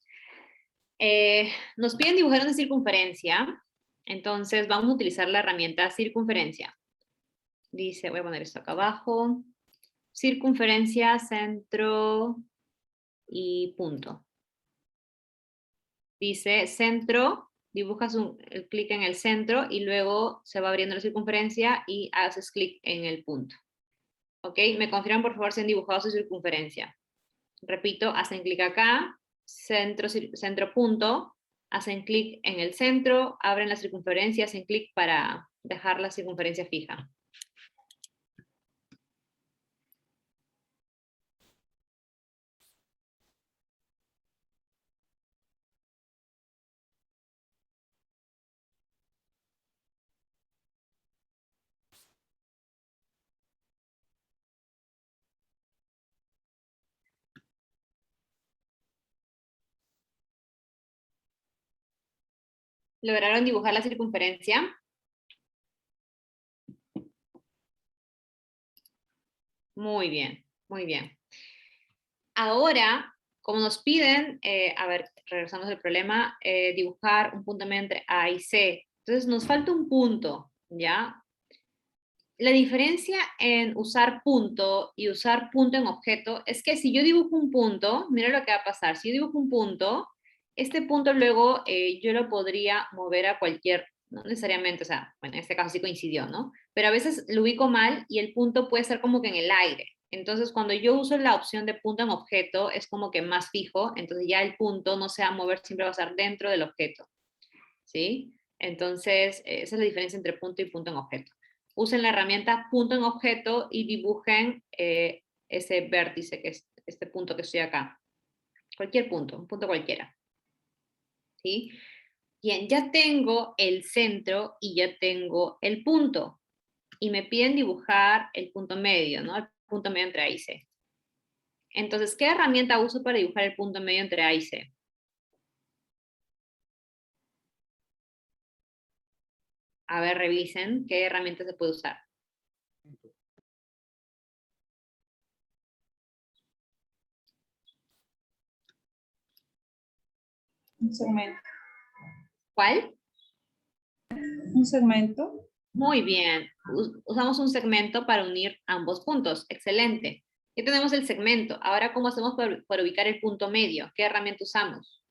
Nos piden dibujar una circunferencia, entonces vamos a utilizar la herramienta circunferencia. Dice, voy a poner esto acá abajo. Circunferencia, centro y punto. Dice centro, dibujas el clic en el centro y luego se va abriendo la circunferencia y haces clic en el punto. ¿Ok? Me confirman por favor si han dibujado su circunferencia. Repito, hacen clic acá, centro, centro, punto, hacen clic en el centro, abren la circunferencia, hacen clic para dejar la circunferencia fija. ¿Lograron dibujar la circunferencia? Muy bien, muy bien. Ahora, como nos piden, a ver, regresamos al problema, dibujar un punto medio entre A y C. Entonces nos falta un punto, ¿ya? La diferencia en usar punto y usar punto en objeto es que si yo dibujo un punto, mira lo que va a pasar. Si yo dibujo un punto, este punto luego yo lo podría mover a cualquier, no necesariamente, o sea, bueno, en este caso sí coincidió, ¿no? Pero a veces lo ubico mal y el punto puede ser como que en el aire. Entonces, cuando yo uso la opción de punto en objeto, es como que más fijo, entonces ya el punto no se va a mover, siempre va a estar dentro del objeto, ¿sí? Entonces, esa es la diferencia entre punto y punto en objeto. Usen la herramienta punto en objeto y dibujen ese vértice, que es este punto que estoy acá. Cualquier punto, un punto cualquiera. ¿Sí? Bien, ya tengo el centro y ya tengo el punto. Y me piden dibujar el punto medio, ¿no? El punto medio entre A y C. Entonces, ¿qué herramienta uso para dibujar el punto medio entre A y C? A ver, revisen qué herramienta se puede usar. Un segmento. ¿Cuál? Un segmento. Muy bien. Usamos un segmento para unir ambos puntos. Excelente. Ya tenemos el segmento. Ahora, ¿cómo hacemos para ubicar el punto medio? ¿Qué herramienta usamos?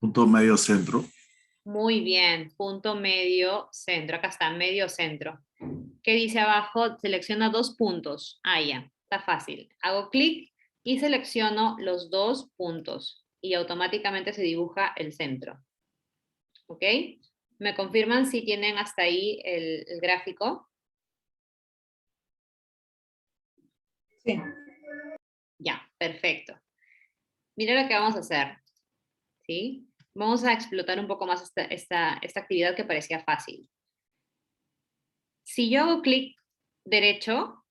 Punto medio centro. Muy bien. Punto medio centro. Acá está, medio centro. ¿Qué dice abajo? Selecciona dos puntos. Ah, ya. Está fácil. Hago clic y selecciono los dos puntos. Y automáticamente se dibuja el centro. ¿Ok? ¿Me confirman si tienen hasta ahí el gráfico? Sí. Ya, perfecto. Mira lo que vamos a hacer, ¿sí? Vamos a explotar un poco más esta actividad que parecía fácil. Si yo hago clic derecho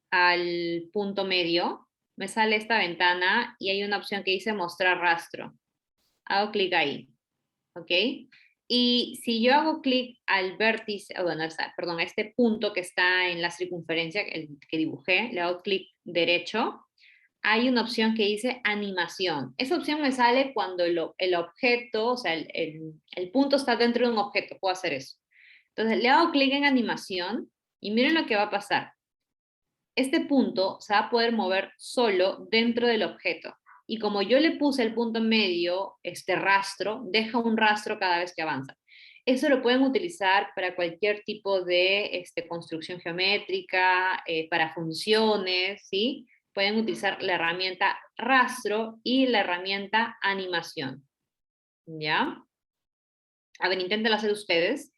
al punto medio, me sale esta ventana y hay una opción que dice mostrar rastro. Hago clic ahí, ¿ok? Y si yo hago clic al vértice, bueno, perdón, a este punto que está en la circunferencia, el que dibujé, le hago clic derecho, hay una opción que dice animación. Esa opción me sale cuando el objeto, o sea, el punto está dentro de un objeto, puedo hacer eso. Entonces le hago clic en animación y miren lo que va a pasar. Este punto se va a poder mover solo dentro del objeto. Y como yo le puse el punto en medio, este rastro, deja un rastro cada vez que avanza. Eso lo pueden utilizar para cualquier tipo de construcción geométrica, para funciones, ¿sí? Pueden utilizar la herramienta rastro y la herramienta animación. ¿Ya? A ver, inténtenlo hacer ustedes.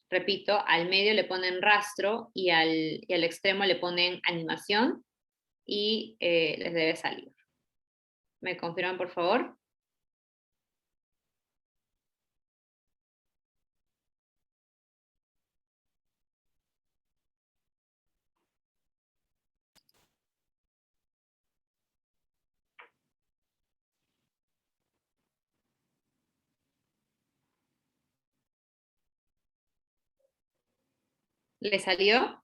Repito, al medio le ponen rastro y al extremo le ponen animación y les debe salir. ¿Me confirman, por favor? ¿Le salió?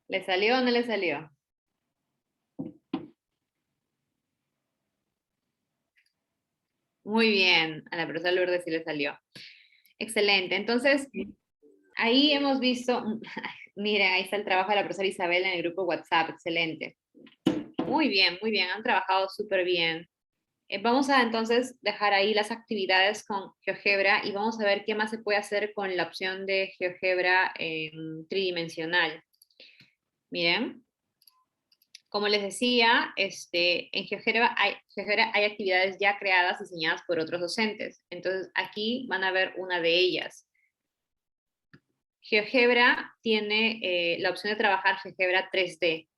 ¿Le salió o no le salió? Muy bien, a la profesora Lourdes sí le salió. Excelente, entonces ahí hemos visto, miren, ahí está el trabajo de la profesora Isabel en el grupo WhatsApp, excelente. Muy bien, han trabajado súper bien. Vamos a entonces dejar ahí las actividades con GeoGebra y vamos a ver qué más se puede hacer con la opción de GeoGebra tridimensional. Miren, como les decía, en GeoGebra hay actividades ya creadas, diseñadas por otros docentes. Entonces aquí van a ver una de ellas. GeoGebra tiene la opción de trabajar GeoGebra 3D.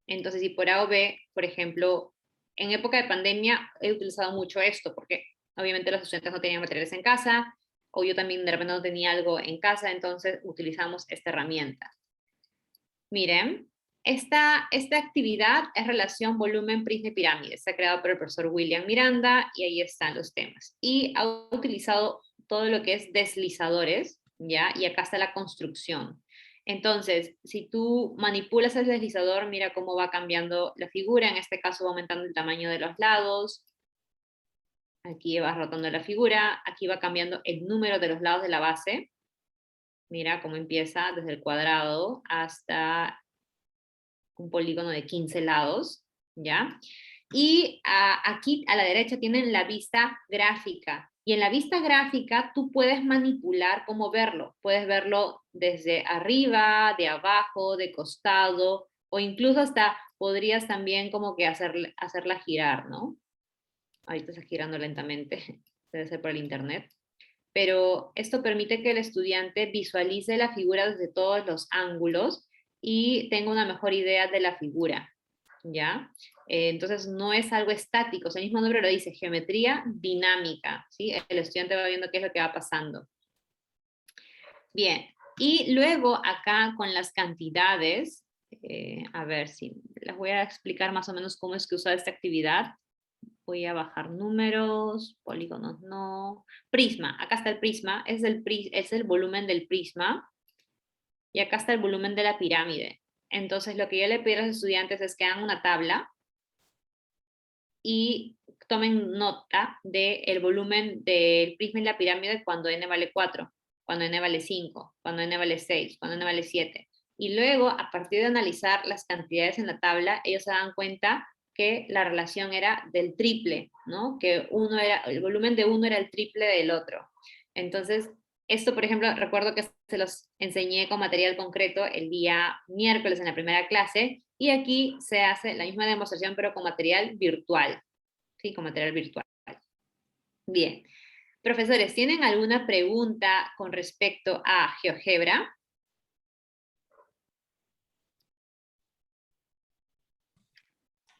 Entonces, si por A o B, por ejemplo, en época de pandemia he utilizado mucho esto, porque obviamente los estudiantes no tenían materiales en casa, o yo también de repente no tenía algo en casa, entonces utilizamos esta herramienta. Miren, esta actividad es relación volumen, prisma y pirámide. Está creado por el profesor William Miranda y ahí están los temas. Y ha utilizado todo lo que es deslizadores, ¿ya? Y acá está la construcción. Entonces, si tú manipulas el deslizador, mira cómo va cambiando la figura. En este caso va aumentando el tamaño de los lados. Aquí va rotando la figura. Aquí va cambiando el número de los lados de la base. Mira cómo empieza desde el cuadrado hasta un polígono de 15 lados, ¿ya? Y aquí a la derecha tienen la vista gráfica. Y en la vista gráfica tú puedes manipular cómo verlo. Puedes verlo desde arriba, de abajo, de costado, o incluso hasta podrías también como que hacerla girar, ¿no? Ahorita está girando lentamente, debe ser por el internet. Pero esto permite que el estudiante visualice la figura desde todos los ángulos y tenga una mejor idea de la figura, ¿ya? Entonces no es algo estático, o sea, el mismo nombre lo dice, geometría dinámica, ¿sí? El estudiante va viendo qué es lo que va pasando. Bien, y luego acá con las cantidades, a ver si les voy a explicar más o menos cómo es que usa esta actividad. Voy a bajar números, polígonos no. Prisma, acá está el prisma, es el volumen del prisma. Y acá está el volumen de la pirámide. Entonces lo que yo le pido a los estudiantes es que hagan una tabla y tomen nota del volumen del prisma y la pirámide cuando n vale 4, cuando n vale 5, cuando n vale 6, cuando n vale 7. Y luego, a partir de analizar las cantidades en la tabla, ellos se dan cuenta que la relación era del triple, ¿no? Que el volumen de uno era el triple del otro. Entonces, esto, por ejemplo, recuerdo que se los enseñé con material concreto el día miércoles en la primera clase, y aquí se hace la misma demostración, pero con material virtual. Sí, con material virtual. Bien. Profesores, ¿tienen alguna pregunta con respecto a GeoGebra?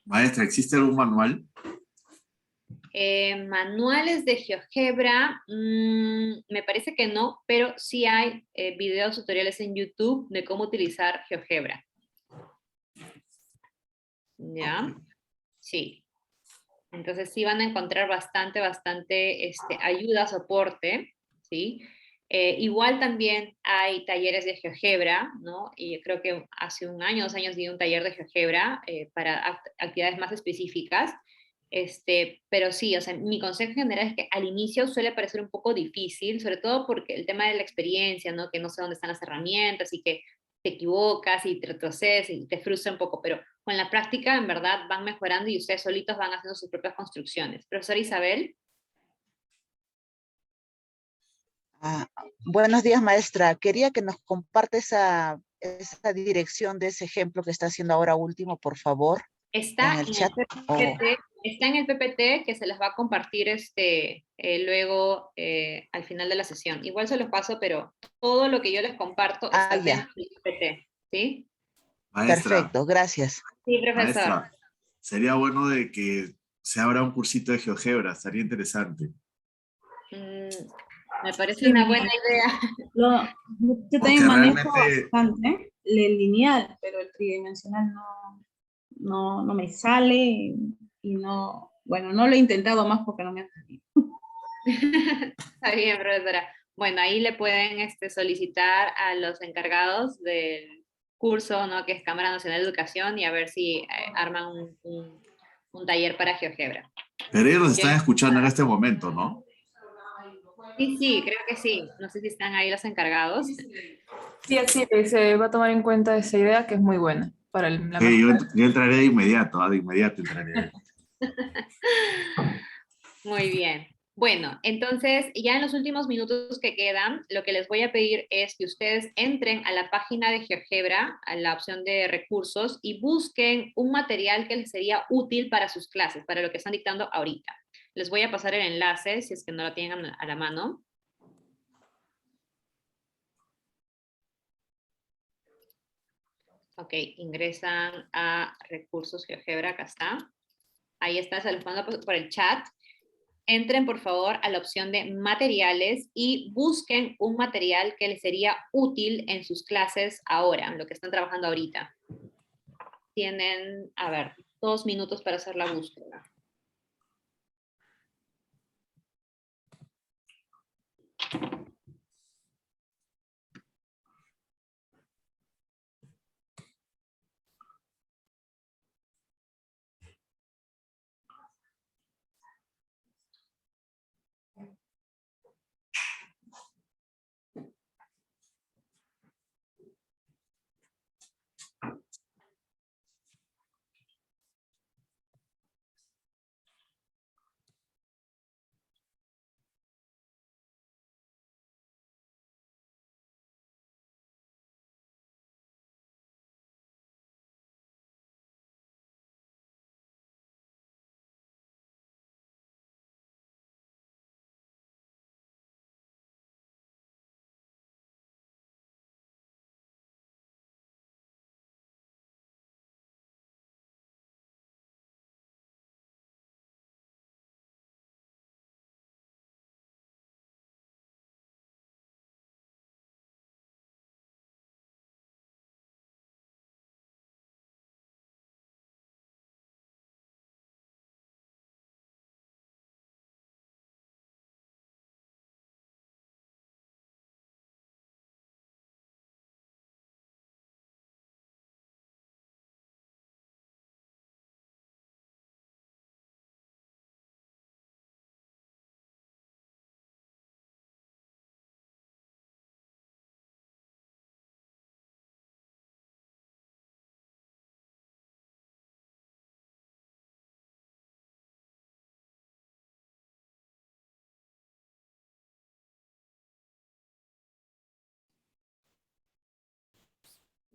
Maestra, ¿existe algún manual? Manuales de GeoGebra, me parece que no, pero sí hay videos tutoriales en YouTube de cómo utilizar GeoGebra. ¿Ya? Sí. Entonces sí van a encontrar bastante ayuda, soporte, ¿sí? Igual también hay talleres de GeoGebra, ¿no? Y creo que hace 1 año, 2 años di un taller de GeoGebra para actividades más específicas. Pero sí, o sea, mi consejo general es que al inicio suele parecer un poco difícil, sobre todo porque el tema de la experiencia, ¿no? Que no sé dónde están las herramientas y que te equivocas y te retrocedes y te frustra un poco, pero con la práctica en verdad van mejorando y ustedes solitos van haciendo sus propias construcciones. Profesora Isabel. Buenos días, maestra. Quería que nos comparte esa dirección de ese ejemplo que está haciendo ahora último, por favor, Está en el en chat. el PPT, está en el PPT que se les va a compartir luego al final de la sesión. Igual se los paso, pero todo lo que yo les comparto está Ya. dentro del PPT, ¿sí? Maestra, Perfecto, gracias. Sí, profesor. maestra, sería bueno de que se abra un cursito de GeoGebra, estaría interesante. Me parece Sí, una buena idea. yo Porque también manejo realmente, bastante el lineal, pero el tridimensional no me sale y no, bueno, no lo he intentado más porque no me ha salido. Está bien, profesora. Bueno, ahí le pueden solicitar a los encargados del curso, ¿no? Que es Cámara Nacional de Educación, y a ver si arman un taller para GeoGebra. pero ellos nos están escuchando en este momento, ¿no? Sí, creo que sí. No sé si están ahí los encargados. Sí, así se va a tomar en cuenta esa idea que es muy buena para la Sí, mejora. yo entraré de inmediato entraré. Muy bien. Bueno, entonces ya en los últimos minutos que quedan, lo que les voy a pedir es que ustedes entren a la página de GeoGebra, a la opción de recursos, y busquen un material que les sería útil para sus clases, para lo que están dictando ahorita. Les voy a pasar el enlace, si es que no lo tienen a la mano. Ok, ingresan a recursos GeoGebra, acá está. Ahí está, se los mando por el chat. Entren por favor a la opción de materiales y busquen un material que les sería útil en sus clases ahora, en lo que están trabajando ahorita. Tienen, 2 minutos para hacer la búsqueda.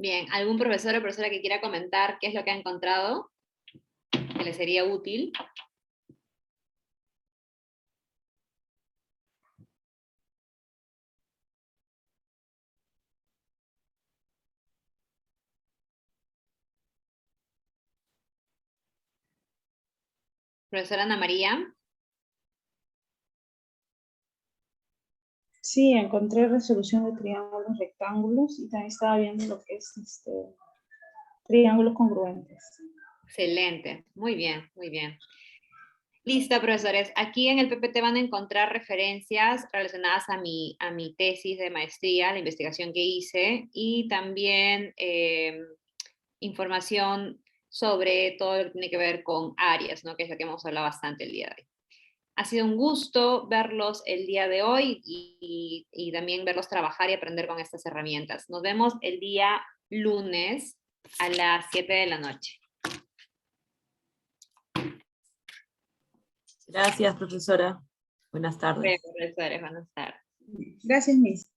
Bien, ¿algún profesor o profesora que quiera comentar qué es lo que ha encontrado que le sería útil? Profesora Ana María. Sí, encontré resolución de triángulos rectángulos y también estaba viendo lo que es triángulos congruentes. Excelente, muy bien, muy bien. Listo, profesores. Aquí en el PPT van a encontrar referencias relacionadas a mi tesis de maestría, la investigación que hice, y también información sobre todo lo que tiene que ver con áreas, ¿no? Que es lo que hemos hablado bastante el día de hoy. Ha sido un gusto verlos el día de hoy y también verlos trabajar y aprender con estas herramientas. Nos vemos el día lunes a las 7 de la noche. Gracias, profesora. Buenas tardes. Profesores, buenas tardes. Gracias, Miss.